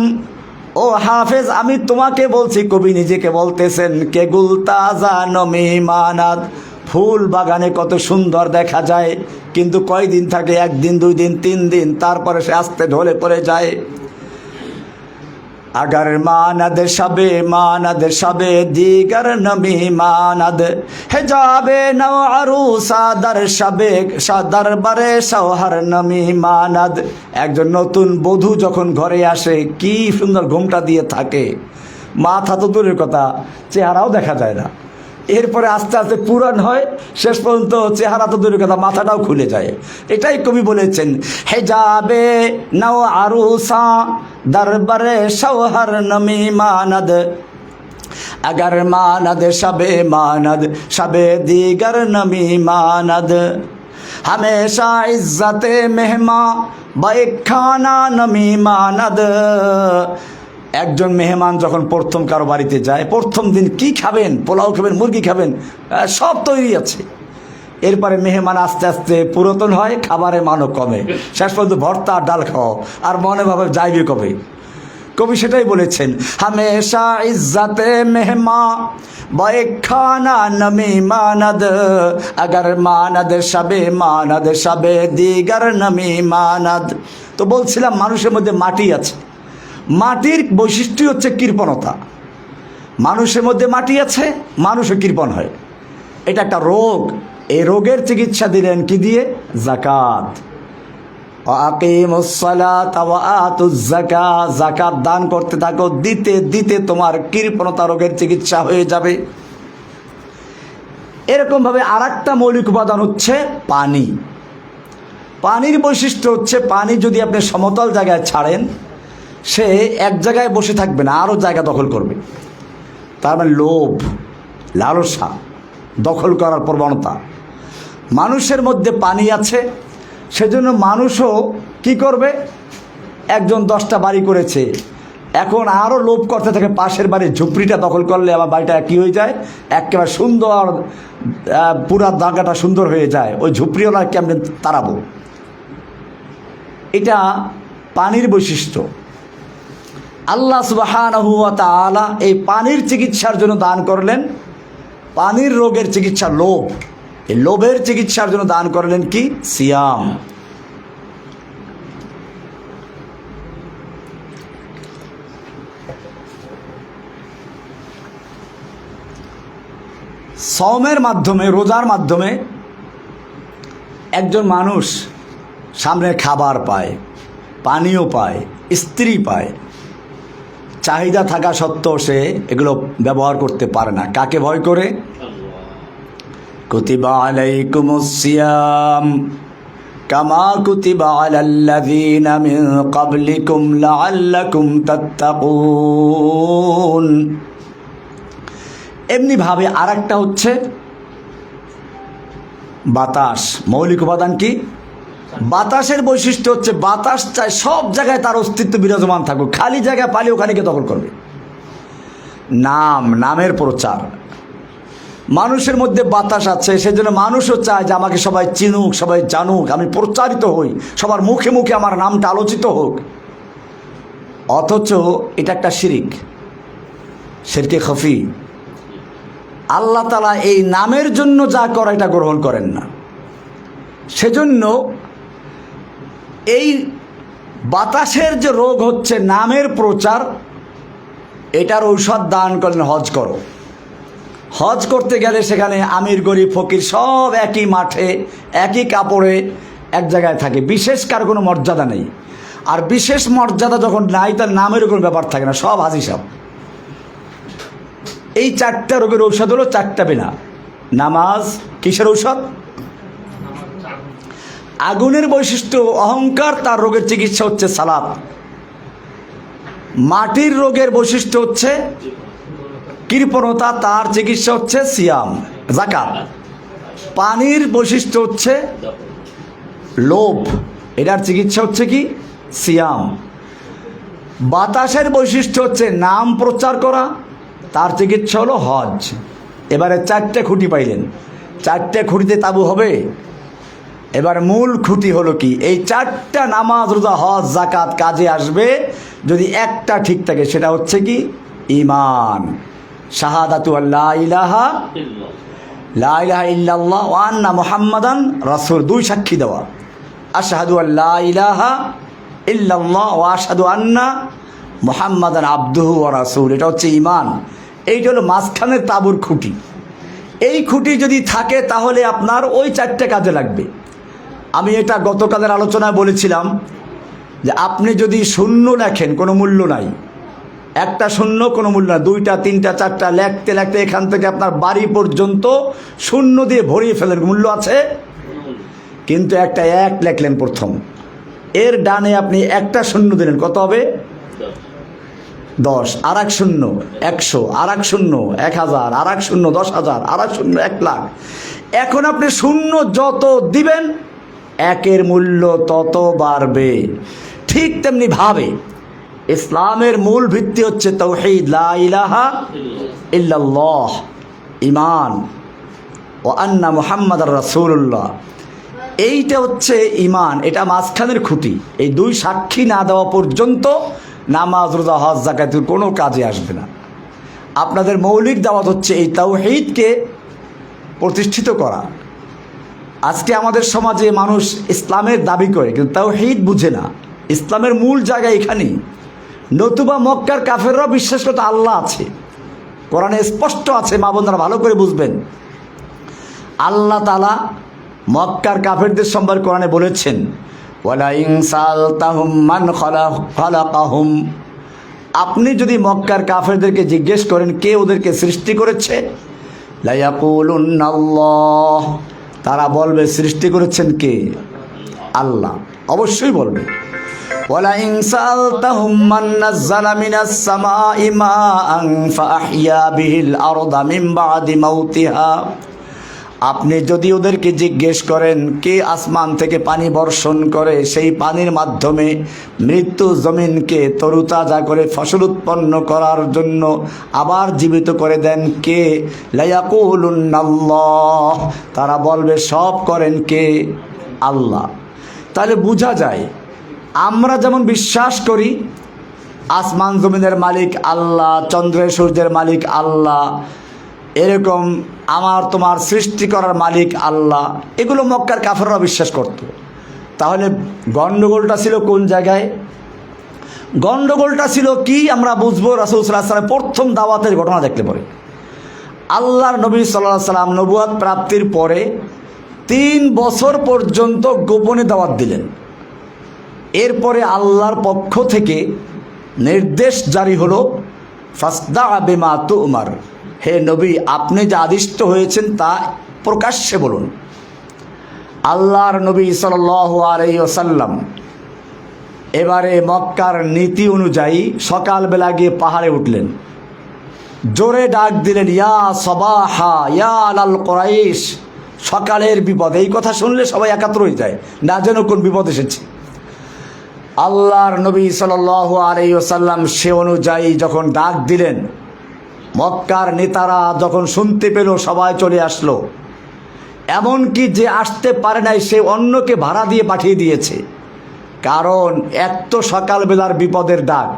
ও হাফেজ আমি তোমাকে বলছি, কবি নিজেকে বলতেছেন, কে গুল তাজা নমি মানাদ, ফুল বাগানে কত সুন্দর দেখা যায়, কিন্তু কয়দিন থাকে? একদিন, 2 দিন, 3 দিন, তারপরে সে আস্তে ঢলে পড়ে যায়। अगर मानद शबे मानद शबे दीगर नमी मानद हिजाबे नव अरूसा दर शबे दर बरे शौहर नमी मानद। একজন নতুন বধূ যখন ঘরে আসে কি সুন্দর ঘোমটা দিয়ে থাকে, মাথা তো দূরের কথা, চেহারাও দেখা যায় না। এরপরে আস্তে আস্তে পুরান হয়, শেষ পর্যন্ত চেহারা তো দূরের কথা, মাথাটাও খুলে যায়। এটাই কবি বলেছেন, হেজাবে নাও আরুসা দরবারে শৌহর নমি মানদ अगर मानद शबे मानद शबे दीगर नमी मानद हमेशा इज्जते मेहमा बैक खाना नमी मानद। একজন মেহমান যখন প্রথম কারো বাড়িতে যায়, প্রথম দিন কি খাবেন? পোলাও খাবেন, মুরগি খাবেন, সব তৈরি আছে। এরপরে মেহমান আস্তে আস্তে পুরাতন হয়, খাবারের মানও কমে, শেষ পর্যন্ত ভর্তা আর ডাল খাও, আর মনে ভাবে যাইবে কবে। কবি সেটাই বলেছেন, হামেশা ইজ্জতে মেহমা बैक खाना नमी मानद अगर मानद शबे मानद शबे दीगर नमी मानद। তো বলছিলাম মানুষের মধ্যে মাটি আছে, মাটির বৈশিষ্ট্য হচ্ছে কৃপণতা। মানুষের মধ্যে মাটি আছে, মানুষও কৃপণ হয়, এটা একটা রোগ। এই রোগের চিকিৎসা দিলেন কি দিয়ে? যাকাত। আকিমুস সালাত ওয়া আতুজ যাকাত, যাকাত দান করতে থাকো, দিতে দিতে তোমার কৃপণতা রোগের চিকিৎসা হয়ে যাবে। এরকম ভাবে আরেকটা মৌলিক উপাদান হচ্ছে পানি। পানির বৈশিষ্ট্য হচ্ছে, পানি যদি আপনি সমতল জায়গায় ছাড়েন, সে এক জায়গায় বসে থাকবে না, আরও জায়গা দখল করবে। তার মানে লোভ, লালসা, দখল করার প্রবণতা। মানুষের মধ্যে পানি আছে, সেজন্য মানুষও কি করবে? একজন 10টা বাড়ি করেছে, এখন আরও লোভ করতে থাকে, পাশের বাড়ির ঝুপড়িটা দখল করলে আমার বাড়িটা কী হয়ে যায়? একেবারে সুন্দর, পুরা জায়গাটা সুন্দর হয়ে যায়, ওই ঝুপড়িওয়ালা কেমন তাড়াবো। এটা পানির বৈশিষ্ট্য। আল্লাহ সুবহানাহু ওয়া তাআলা এই পানির চিকিৎসার জন্য দান করলেন, পানির রোগের চিকিৎসা লোভ, এই লোভের চিকিৎসার জন্য দান করলেন কি? সিয়াম। সওমের মাধ্যমে, রোজার মাধ্যমে একজন মানুষ সামনে খাবার পায়, পানীয় পায়, স্ত্রী পায়, চাহিদা থাকা সত্ত্বেও সে এগুলো ব্যবহার করতে পারে না। কাকে ভয় করে? কুতিবা আলাইকুমুস সিয়াম কামা কুতিবা আলাল্লাযীনা মিন ক্বাবলিকুম লাআল্লাকুম তাত্তাকুন। এমনিভাবে আর একটা হচ্ছে বাতাস। মৌলিক উপাদান কি? বাতাসের বৈশিষ্ট্য হচ্ছে, বাতাস চায় সব জায়গায় তার অস্তিত্ব বিরাজমান থাকুক, খালি জায়গায় পালি ওখানেকে দখল করবে। নামের প্রচার। মানুষের মধ্যে বাতাস আছে, সেজন্য মানুষও চায় যে আমাকে সবাই চিনুক, সবাই জানুক, আমি প্রচারিত হই, সবার মুখে মুখে আমার নামটা আলোচিত হোক। অথচ এটা একটা শিরক, শিরকে খফি। আল্লাহ তাআলা এই নামের জন্য যা করে এটা গ্রহণ করেন না। সেজন্য এই বাতাসের যে রোগ হচ্ছে নামের প্রচার, এটার ঔষধ দান করলেন হজ করো। হজ করতে গেলে সেখানে আমির গরিব ফকির সব একই মাঠে একই কাপড়ে এক জায়গায় থাকে, বিশেষ কার কোনো মর্যাদা নেই। আর বিশেষ মর্যাদা যখন নাই, তার নামের কোনো ব্যাপার থাকে না, সব হাজি সাহেব। এই চারটা রোগের ঔষধ হলো চারটা বিনা। নামাজ কিসের ঔষধ? আগুনের বৈশিষ্ট্য অহংকার, তার রোগের চিকিৎসা হচ্ছে সালাত। মাটির রোগের বৈশিষ্ট্য হচ্ছে কৃপণতা, তার চিকিৎসা হচ্ছে সিয়াম যাকাত। পানির বৈশিষ্ট্য হচ্ছে লোভ, এটার চিকিৎসা হচ্ছে কি? সিয়াম। বাতাসের বৈশিষ্ট্য হচ্ছে নাম প্রচার করা, তার চিকিৎসা হলো হজ। এবারে চারটে খুঁটি পাইলেন, চারটে খুঁটিতে তাবু হবে। এবার মূল খুঁটি হলো কি? এই চারটা নামাজ রোজা হজ যাকাত কাজে আসবে যদি একটা ঠিক থাকে, সেটা হচ্ছে কি? ঈমান। শাহাদাতু আল্লা ইলাহা ইল্লাল্লাহ ওয়া আন্না মুহাম্মাদান রাসূল, দুই সাক্ষী দেওয়া। আশহাদু আল্লা ইলাহা ইল্লাল্লাহ ওয়া আশহাদু আন্না মুহাম্মাদান আবদুহু ওয়া রাসূল, এটা হচ্ছে ঈমান। এইটা হলো মাঝখানের তাবুর খুঁটি। এই খুঁটি যদি থাকে তাহলে আপনার ওই চারটে কাজে লাগবে। আমি এটা গতকালের আলোচনায় বলেছিলাম যে আপনি যদি শূন্য লেখেন কোনো মূল্য নাই, একটা শূন্য কোনো মূল্য নাই, দুইটা তিনটা চারটা লেখতে লেখতে এখান থেকে আপনার বাড়ি পর্যন্ত শূন্য দিয়ে ভরিয়ে ফেলেন, মূল্য আছে। কিন্তু একটা এক লেখলেন প্রথম, এর ডানে আপনি একটা শূন্য দিলেন, কত হবে? 10। আর এক শূন্য 100, আর এক শূন্য 1000, আর এক শূন্য 10,000, আর এক শূন্য 1,00,000। এখন আপনি শূন্য যত দিবেন একের মূল্য তত বাড়বে। ঠিক তেমনি ভাবে ইসলামের মূল ভিত্তি হচ্ছে তাওহীদ, লা ইলাহা ইল্লাল্লাহ, ঈমান ও আন্না মুহাম্মাদার রাসূলুল্লাহ। এইটা হচ্ছে ঈমান, এটা মাঝখানের খুঁটি। এই দুই সাক্ষী না দেওয়া পর্যন্ত নামাজ রোজা হজ যাকাতের কোনো কাজে আসবে না। আপনাদের মৌলিক দাওয়াত হচ্ছে এই তাওহীদকে প্রতিষ্ঠিত করা। আজকে আমাদের সমাজে মানুষ ইসলামের দাবি করে কিন্তু তাওহীদ বুঝে না। ইসলামের মূল জায়গা এখানেই। নতুবা মক্কার কাফেররাও বিশ্বাস করতে আল্লাহ আছে, কোরআনে স্পষ্ট আছে, মা বোনরা ভালো করে বুঝবেন। আল্লাহ তাআলা মক্কার কাফেরদের সম্পর্কে কোরআনে বলেছেন, ওয়ালা ইন সালতাহুম মান খালাকাহুম, আপনি যদি মক্কার কাফেরদেরকে জিজ্ঞেস করেন কে ওদেরকে সৃষ্টি করেছে, লা ইয়াকুলুন্নাল্লাহ, তারা বলবে সৃষ্টি করেছেন কে? আল্লাহ, অবশ্যই বলবে। ওয়ালা ইন সালতাহুম মান নাযালা মিনাস সামাই মাআন ফাআহইয়া বিহিল আরদা মিন বাদি মাউতিহা, আপনি যদি ওদেরকে জিজ্ঞেস করেন কে আসমান থেকে পানি বর্ষণ করে, সেই পানির মাধ্যমে মৃত্যু জমিনকে তরুতাজা করে ফসল উৎপন্ন করার জন্য আবার জীবিত করে দেন কে? লা ইয়াকুলুন্নাল্লাহ, তারা বলবে সব করেন কে? আল্লাহ। তাহলে বোঝা যায় আমরা যেমন বিশ্বাস করি আসমান জমিনের মালিক আল্লাহ, চন্দ্রের সূর্যের মালিক আল্লাহ, এরকম আমার তোমার সৃষ্টি করার মালিক আল্লাহ, এগুলো মক্কার কাফেররা বিশ্বাস করত। তাহলে গণ্ডগোলটা ছিল কোন জায়গায়? গণ্ডগোলটা ছিল কি আমরা বুঝবো রাসূল সাল্লাল্লাহু আলাইহি ওয়াসাল্লাম প্রথম দাওয়াতের ঘটনা দেখলে পরে। আল্লাহর নবী সাল্লাল্লাহু আলাইহি ওয়াসাল্লাম নবুয়ত প্রাপ্তির পরে 3 বছর পর্যন্ত গোপনে দাওয়াত দিলেন। এরপরে আল্লাহর পক্ষ থেকে নির্দেশ জারি হলো, ফাসদা বিমা তুমার, হে নবী আপনি যা আদিষ্ট হয়েছেন তা প্রকাশ্যে বলুন। আল্লাহর নবী সাল্লাল্লাহু আলাইহি ওয়াসাল্লাম এবারে মক্কার নীতি অনুযায়ী সকালবেলা গিয়ে পাহাড়ে উঠলেন, জোরে ডাক দিলেন, ইয়া সবাহা ইয়া আলাল কুরাইশ, সকালের বিপদ। এই কথা শুনলে সবাই একাত্র হয়ে যায়, না যেন কোন বিপদ এসেছে। আল্লাহর নবী সাল্লাল্লাহু আলাইহি ওয়াসাল্লাম সে অনুযায়ী যখন ডাক দিলেন, মক্কার নেতারা যখন শুনতে পেল সবাই চলে আসলো। এমনকি যে আসতে পারে নাই সে অন্যকে ভাড়া দিয়ে পাঠিয়ে দিয়েছে, কারণ এক তো সকালবেলার বিপদের ডাক,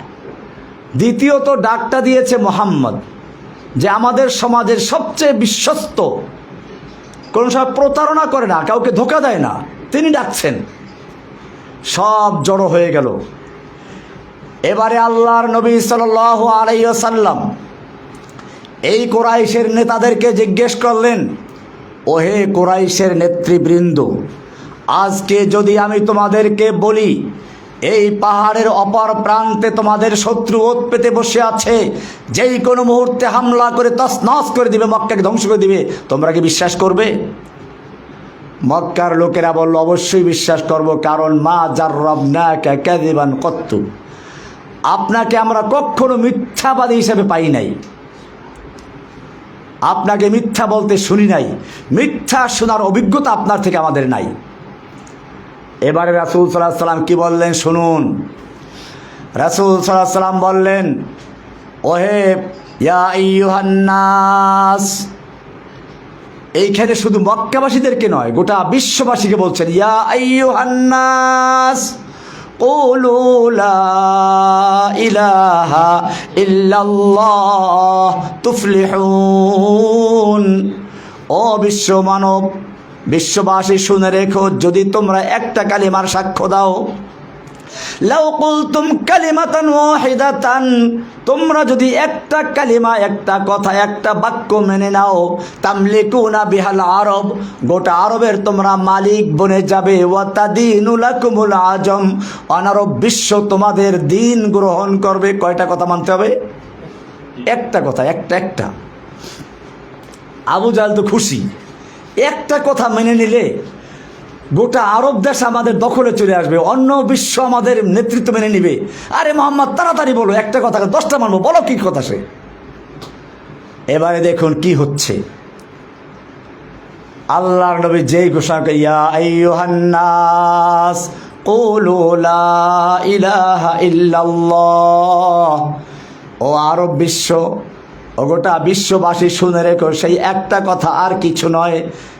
দ্বিতীয়ত ডাকটা দিয়েছে মোহাম্মদ যে আমাদের সমাজের সবচেয়ে বিশ্বস্ত, কোন সময় প্রতারণা করে না, কাউকে ধোঁকা দেয় না, তিনি ডাকছেন। সব জড়ো হয়ে গেল। এবারে আল্লাহর নবী সাল্লাল্লাহু আলাইহি ওয়াসাল্লাম এই কুরাইশের নেতাদেরকে জিজ্ঞেস করলেন, ওহে কুরাইশের নেতৃবৃন্দ, আজকে যদি আমি তোমাদেরকে বলি এই পাহাড়ের অপর প্রান্তে তোমাদের শত্রু ওত পেতে বসে আছে, যেই কোনো মুহূর্তে হামলা করে তছনছ করে দিবে, মক্কাকে ধ্বংস করে দিবে, তোমরা কি বিশ্বাস করবে? মক্কার লোকেরা বলল, অবশ্যই বিশ্বাস করব, কারণ মা জাররাবনাকা কাযিবান কত্তু, আপনাকে আমরা কখনো মিথ্যাবাদী হিসেবে পাই নাই, আপনাকে মিথ্যা বলতে শুনি নাই, মিথ্যা শোনার অভিজ্ঞতা আপনার থেকে আমাদের নাই। এবারে রাসূল সাল্লাল্লাহু আলাইহি সাল্লাম কি বললেন শুনুন। রাসূল সাল্লাল্লাহু আলাইহি সাল্লাম বললেন, ওহে ইয়া আইয়ুহান নাস, এইখানে শুধু মক্কাবাসীদেরকে নয়, গোটা বিশ্ববাসীকে বলছেন, ইয়া আইয়ুহান নাস কুলু লা ইলাহা ইল্লাল্লাহ তুফলিহুন। ও বিশ্ব মানব, বিশ্ববাসী শুনে রেখো, যদি তোমরা একটা কালিমার সাক্ষ্য দাও, লাউ কুলতুম কালিমাতান ওয়াহিদাতান, তোমরা যদি একটা কালিমা, একটা কথা, একটা বাক্য মেনে নাও, তামলিকুনা বিহাল আরব, গোটা আরবের তোমরা মালিক বনে যাবে, ওয়া তাদিনু লাকুমুল আজম, অনারব বিশ্ব তোমাদের দিন গ্রহণ করবে। কয়টা কথা মানতে হবে? একটা কথা, একটা। আবু জাহেল তো খুশি, একটা কথা মেনে নিলে গোটা আরব দেশ আমাদের দখলে চলে আসবে, অন্য বিশ্ব আমাদের নেতৃত্ব মেনে নিবে। আরে মোহাম্মদ তাড়াতাড়ি বলো, একটা কথা 10টা মানবো, বলো কি কথা সে। এবারে দেখুন কি হচ্ছে। আল্লাহর নবী যেই ঘোষণা করে, ইয়া আইয়ুহান নাস কুলু লা ইলাহা ইল্লাল্লাহ, ও আরব বিশ্ব, ও গোটা বিশ্ববাসী শুনে রেখো, সেই একটা কথা আর কিছু নয়,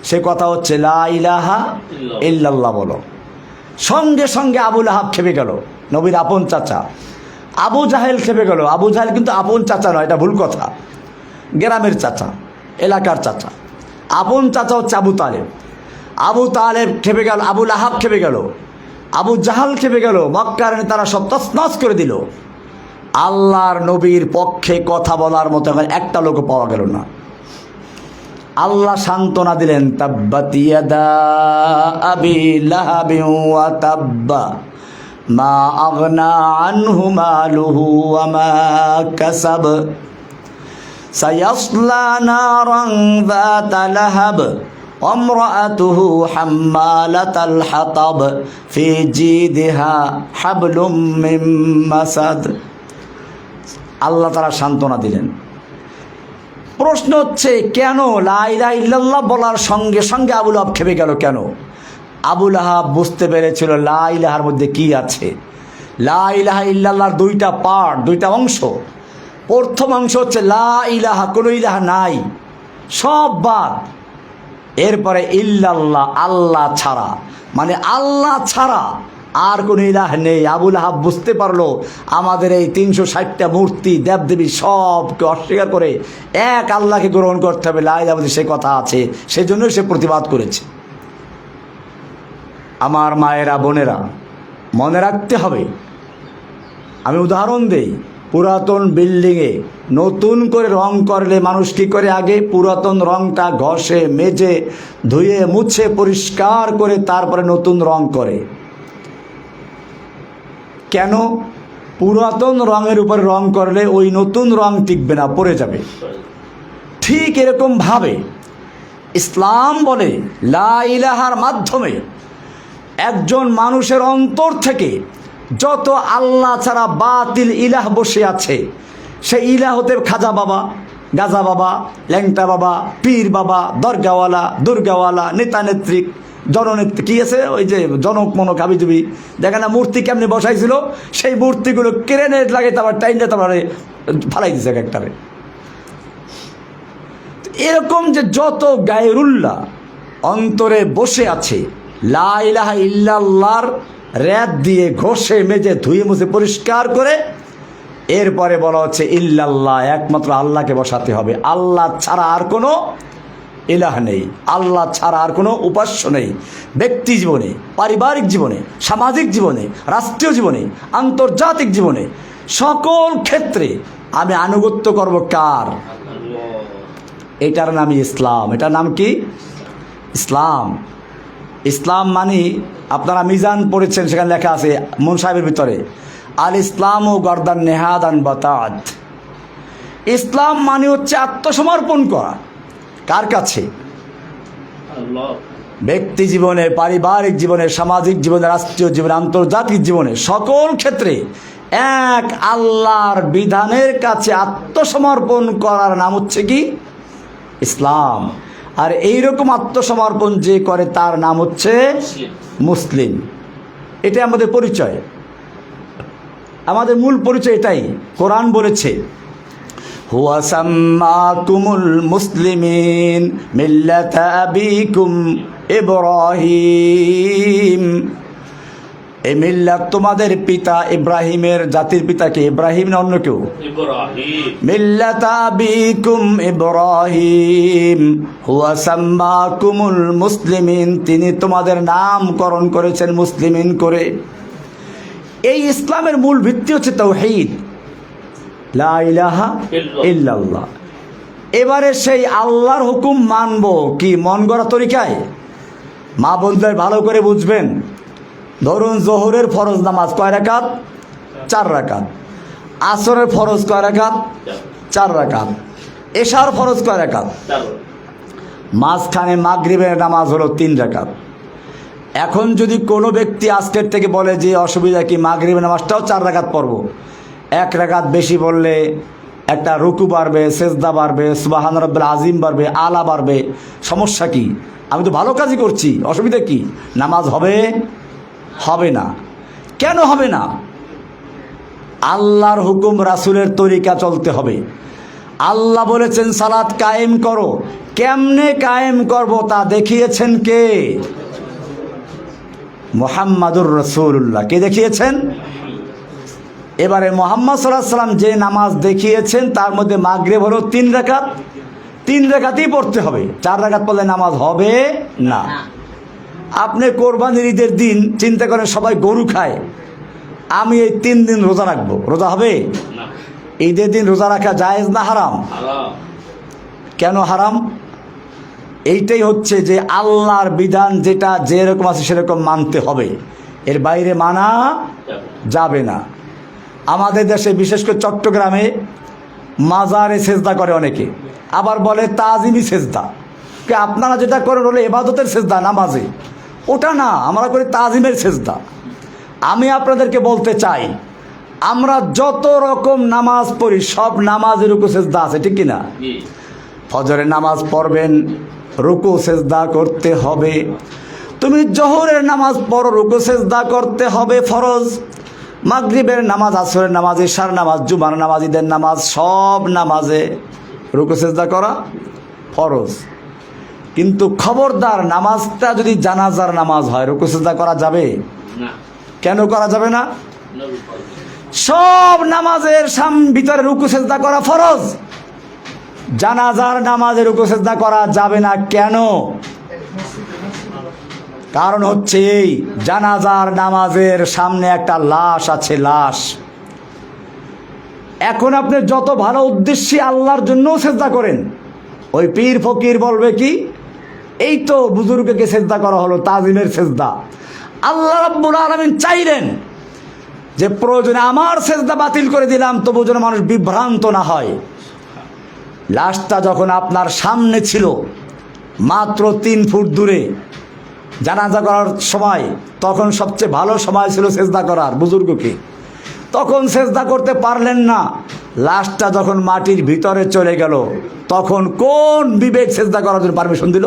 সে কথা হচ্ছে লা ইলাহা ইল্লাল্লাহ বলো। সঙ্গে সঙ্গে আবু লাহাব খেপে গেল, নবীর আপন চাচা। আবু জাহেল খেপে গেল। আবু জাহেল কিন্তু আপন চাচা নয়, এটা ভুল কথা, গ্রামের চাচা, এলাকার চাচা। আপন চাচা হচ্ছে আবু তালেব। আবু তালেব খেপে গেল, আবু লাহাব খেপে গেল, আবু জাহাল খেপে গেল, মক্কার তারা সব তছনছ করে দিল। আল্লাহর নবীর পক্ষে কথা বলার মতো একটা লোক পাওয়া গেল না। আল্লাহ সান্ত্বনা দিলেন, তাব্বাত ইয়াদা আবি লাহাবিন ওয়া তাব্বা মা আগনা আনহু মালুহু ওয়া মা কাসাব সায়াসলা নারান যাতা লাহাব ওয়ামরাআতুহু হাম্মালাতাল হাতাব ফি জিদিহা হাবলুম মিন মাসাদ। আল্লাহ তাআলা সান্ত্বনা দিলেন। প্রশ্ন হচ্ছে, কেন লা ইলাহা ইল্লাল্লাহ বলার সঙ্গে সঙ্গে আবু লাহাব খেপে গেল কেন? আবু লাহাব বুঝতে পেরেছিল লা ইলাহার মধ্যে কি আছে। লা ইলাহা ইল্লাল্লাহর দুইটা পার্ট, দুইটা অংশ। প্রথম অংশ হচ্ছে লা ইলাহা, কোনো ইলাহা নাই, সব বাদ। এরপরে ইল্লাল্লাহ, আল্লাহ ছাড়া, মানে আল্লাহ ছাড়া আর কোনো ইলাহ নেই। আবু লাহাব বুঝতে পারলো আমাদের এই 360টা মূর্তি দেবদেবী সবকে অস্বীকার করে এক আল্লাহকে গ্রহণ করতে হবে, লা ইলাহা সে কথা আছে, সেজন্য সে প্রতিবাদ করেছে। আমার মায়েরা, বোনেরা, মনে রাখতে হবে। আমি উদাহরণ দেই, পুরাতন বিল্ডিংয়ে নতুন করে রং করলে মানুষ কী করে? আগে পুরাতন রংটা ঘষে মেজে ধুয়ে মুছে পরিষ্কার করে তারপরে নতুন রং করে। কেন? পুরাতন রঙের উপরে রং করলে ওই নতুন রং টিকবে না, পড়ে যাবে। ঠিক এরকমভাবে ইসলাম বলে লা ইলাহার মাধ্যমে একজন মানুষের অন্তর থেকে যত আল্লাহ ছাড়া বাতিল ইলাহ বসে আছে, সেই ইলাহ হতে খাজা বাবা, গাজা বাবা, ল্যাংটা বাবা, পীর বাবা, দরগাওয়ালা, দুর্গাওয়ালা, নেতা নেত্রী, জননেত্রী, কি আছে ওই যে জনক মনক হাবিজুবি, দেখে না মূর্তি কেমনি বসাইছিল, সেই মূর্তিগুলো ক্রেনে লাগে তারপর টাইনটা তারপরে ফালাই দিছে একটারে। এরকম যে যত গায়রুল্লাহ অন্তরে বসে আছে, লা ইলাহা ইল্লাল্লাহর রেত দিয়ে ঘষে মেজে ধুয়ে মুছে পরিষ্কার করে এরপরে বলা হচ্ছে ইল্লাল্লাহ, একমাত্র আল্লাহকে বসাতে হবে। আল্লাহ ছাড়া আর কোনো ইলাহ নেই, আল্লাহ ছাড়া আর কোনো উপাস্য নেই। ব্যক্তি জীবনে, পারিবারিক জীবনে, সামাজিক জীবনে, রাষ্ট্রীয় জীবনে, আন্তর্জাতিক জীবনে, সকল ক্ষেত্রে আমি আনুগত্য করব কার? এটার নামই ইসলাম। এটার নাম কি? ইসলাম। ইসলাম মানে আপনারা মিজান পড়েছেন, সেখানে লেখা আছে মুন সাহেবের ভিতরে, আল ইসলাম ও গর্দান নেহাদান বাতাত। ইসলাম মানে হচ্ছে আত্মসমর্পণ করা। কার কাছে? ব্যক্তি জীবনে, পারিবারিক জীবনে, সামাজিক জীবনে, রাষ্ট্রীয় জীবনে, আন্তর্জাতিক জীবনে, সকল ক্ষেত্রে এক আল্লাহর বিধানের কাছে আত্মসমর্পণ করার নাম হচ্ছে কি? ইসলাম। আর এইরকম আত্মসমর্পণ যে করে তার নাম হচ্ছে মুসলিম। এটা আমাদের পরিচয়, আমাদের মূল পরিচয় এটাই। কোরআন বলেছে হুয়া সাম্মাকুমুল মুসলিমিন মিল্লাতা আবিকুম ইব্রাহিম। এই মিল্লাত তোমাদের পিতা ইব্রাহিমের জাতির পিতাকে, ইব্রাহিম না অন্য কেউ? মিল্লাতা আবিকুম ইব্রাহিম হুয়া সাম্মাকুমুল মুসলিমিন, তিনি তোমাদের নামকরণ করেছেন মুসলিমিন করে। এই ইসলামের মূল ভিত্তি হচ্ছে তাওহীদ, লা ইলাহা ইল্লাল্লাহ। এবারে সেই আল্লাহর হুকুম মানব কি মন গড়া তরিকায়? মা বোনদের ভালো করে বুঝবেন। ধরুন জোহরের ফরজ নামাজ কয় রাকাত? 4 রাকাত। আসরের ফরজ কয় রাকাত? 4 রাকাত। এশার ফরজ কয় রাকাত? মাঝখানে মাগরিবের নামাজ হলো 3 রাকাত। এখন যদি কোনো ব্যক্তি আজকের থেকে বলে যে অসুবিধা কি, মাগরিবের নামাজটাও 4 রাকাত পড়ব, 1 রাকাত বেশি পড়লে একটা রুকু বাড়বে, সেজদা বাড়বে, সুবহান রাব্বিল আযীম বাড়বে, আলা বাড়বে, সমস্যা কি? আমি তো ভালো কাজই করছি, অসুবিধা কি? নামাজ হবে? হবে না। কেন হবে না? আল্লাহর হুকুম, রাসূলের তরিকা চলতে হবে। আল্লাহ বলেছেন সালাত কায়েম করো, কেমনে কায়েম করব তা দেখিয়েছেন কে? মুহাম্মাদুর রাসূলুল্লাহ। কে দেখিয়েছেন? এবারে মুহাম্মদ সাল্লাল্লাহু আলাইহি ওয়াসাল্লাম যে নামাজ দেখিয়েছেন তার মধ্যে মাগরিব হলো 3 রাকাত, 3 রাকাতই পড়তে হবে। 4 রাকাত পড়লে নামাজ হবে না। আপনি কোরবানির ঈদের দিন চিন্তা করেন সবাই গরু খায়, আমি এই 3 দিন রোজা রাখবো, রোজা হবে? ঈদের দিন রোজা রাখা জায়েজ না হারাম? কেন হারাম? এইটাই হচ্ছে যে আল্লাহর বিধান যেটা যেরকম আছে সেরকম মানতে হবে, এর বাইরে মানা যাবে না। আমাদের দেশে বিশেষ করে চট্টগ্রামে মাজারে সেজদা করে অনেকে, আবার বলে তাজিমি সেজদা। আপনারা যেটা করেন হলো ইবাদতের সেজদা, নামাজে, ওটা না, আমরা করি তাজিমের সেজদা। আমি আপনাদেরকে বলতে চাই, আমরা যত রকম নামাজ পড়ি সব নামাজের রুকু সেজদা আছে, ঠিক কিনা? ফজরের নামাজ পড়বেন, রুকু সেজদা করতে হবে। তুমি জোহরের নামাজ পড়ো, রুকু সেজদা করতে হবে, ফরজ। মাগরিবের নামাজ, আসরের নামাজ, ইশার নামাজ, জুমার নামাজ, ঈদের নামাজ, সব নামাজে রুকু সেজদা করা ফরজ। কিন্তু খবরদার নামাজটা যদি জানাজার নামাজ হয় রুকু সেজদা করা যাবে না। কেন করা যাবে না? সব নামাজের ভিতরে রুকু সেজদা করা ফরজ, জানাজার নামাজে রুকু সেজদা করা যাবে না। কেন? কারণ হচ্ছে এই, জানাজার নামাজের সামনে একটা লাশ আছে, লাশ। এখন আপনি যত ভালো উদ্দেশ্যে আল্লাহর জন্যও সেজদা করেন, ওই পীর ফকির বলবে কি, এই তো বুজুর্গকে সেজদা করা হলো, তাজিমের সেজদা। আল্লাহ রাব্বুল আলামিন চাইলেন যে প্রয়োজনে আমার সেজদা বাতিল করে দিলাম, তবু যেন মানুষ বিভ্রান্ত না হয়। লাশটা যখন আপনার সামনে ছিল, মাত্র 3 ফুট দূরে, জানাজা করার সময়, তখন সবচেয়ে ভালো সময় ছিল সেজদা করার বুজুর্গকে, তখন সেজদা করতে পারলেন না। লাশটা যখন মাটির ভিতরে চলে গেল, তখন কোন বিবেক সেজদা করার জন্য পারমিশন দিল?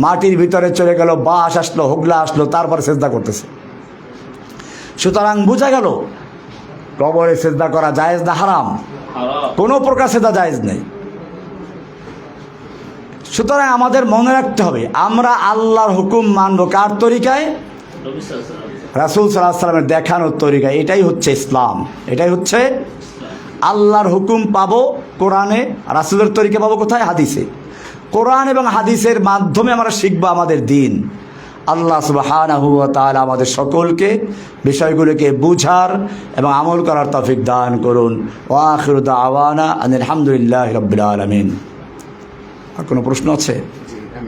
মাটির ভিতরে চলে গেল, বাস আসলো, হুগলা আসলো, তারপর সেজদা করতেছে। সুতরাং বোঝা গেল কবরে সেজদা করা জায়েজ না হারাম? কোনো প্রকার সেজদা জায়েজ নেই। সুতরাং আমাদের মনে রাখতে হবে, আমরা আল্লাহর হুকুম মানব কার তরিকায়? রাসূল সাল্লাল্লাহু আলাইহি ওয়াসাল্লামের দেখানোর তরিকা, এটাই হচ্ছে ইসলাম, এটাই হচ্ছে আল্লাহর হুকুম পাবো কোরআনে, রাসূলের তরিকা পাবো কোথায়? হাদিসে। কোরআন এবং হাদিসের মাধ্যমে আমরা শিখবো আমাদের দিন। আল্লাহ সুবহানাহু ওয়া তাআলা আমাদের সকলকে বিষয়গুলোকে বুঝার এবং আমল করার তৌফিক দান করুন। ওয়া আখিরু দাওয়ানা আনিল হামদুলিল্লাহি রাব্বিল আলামিন। আর কোনো প্রশ্ন আছে?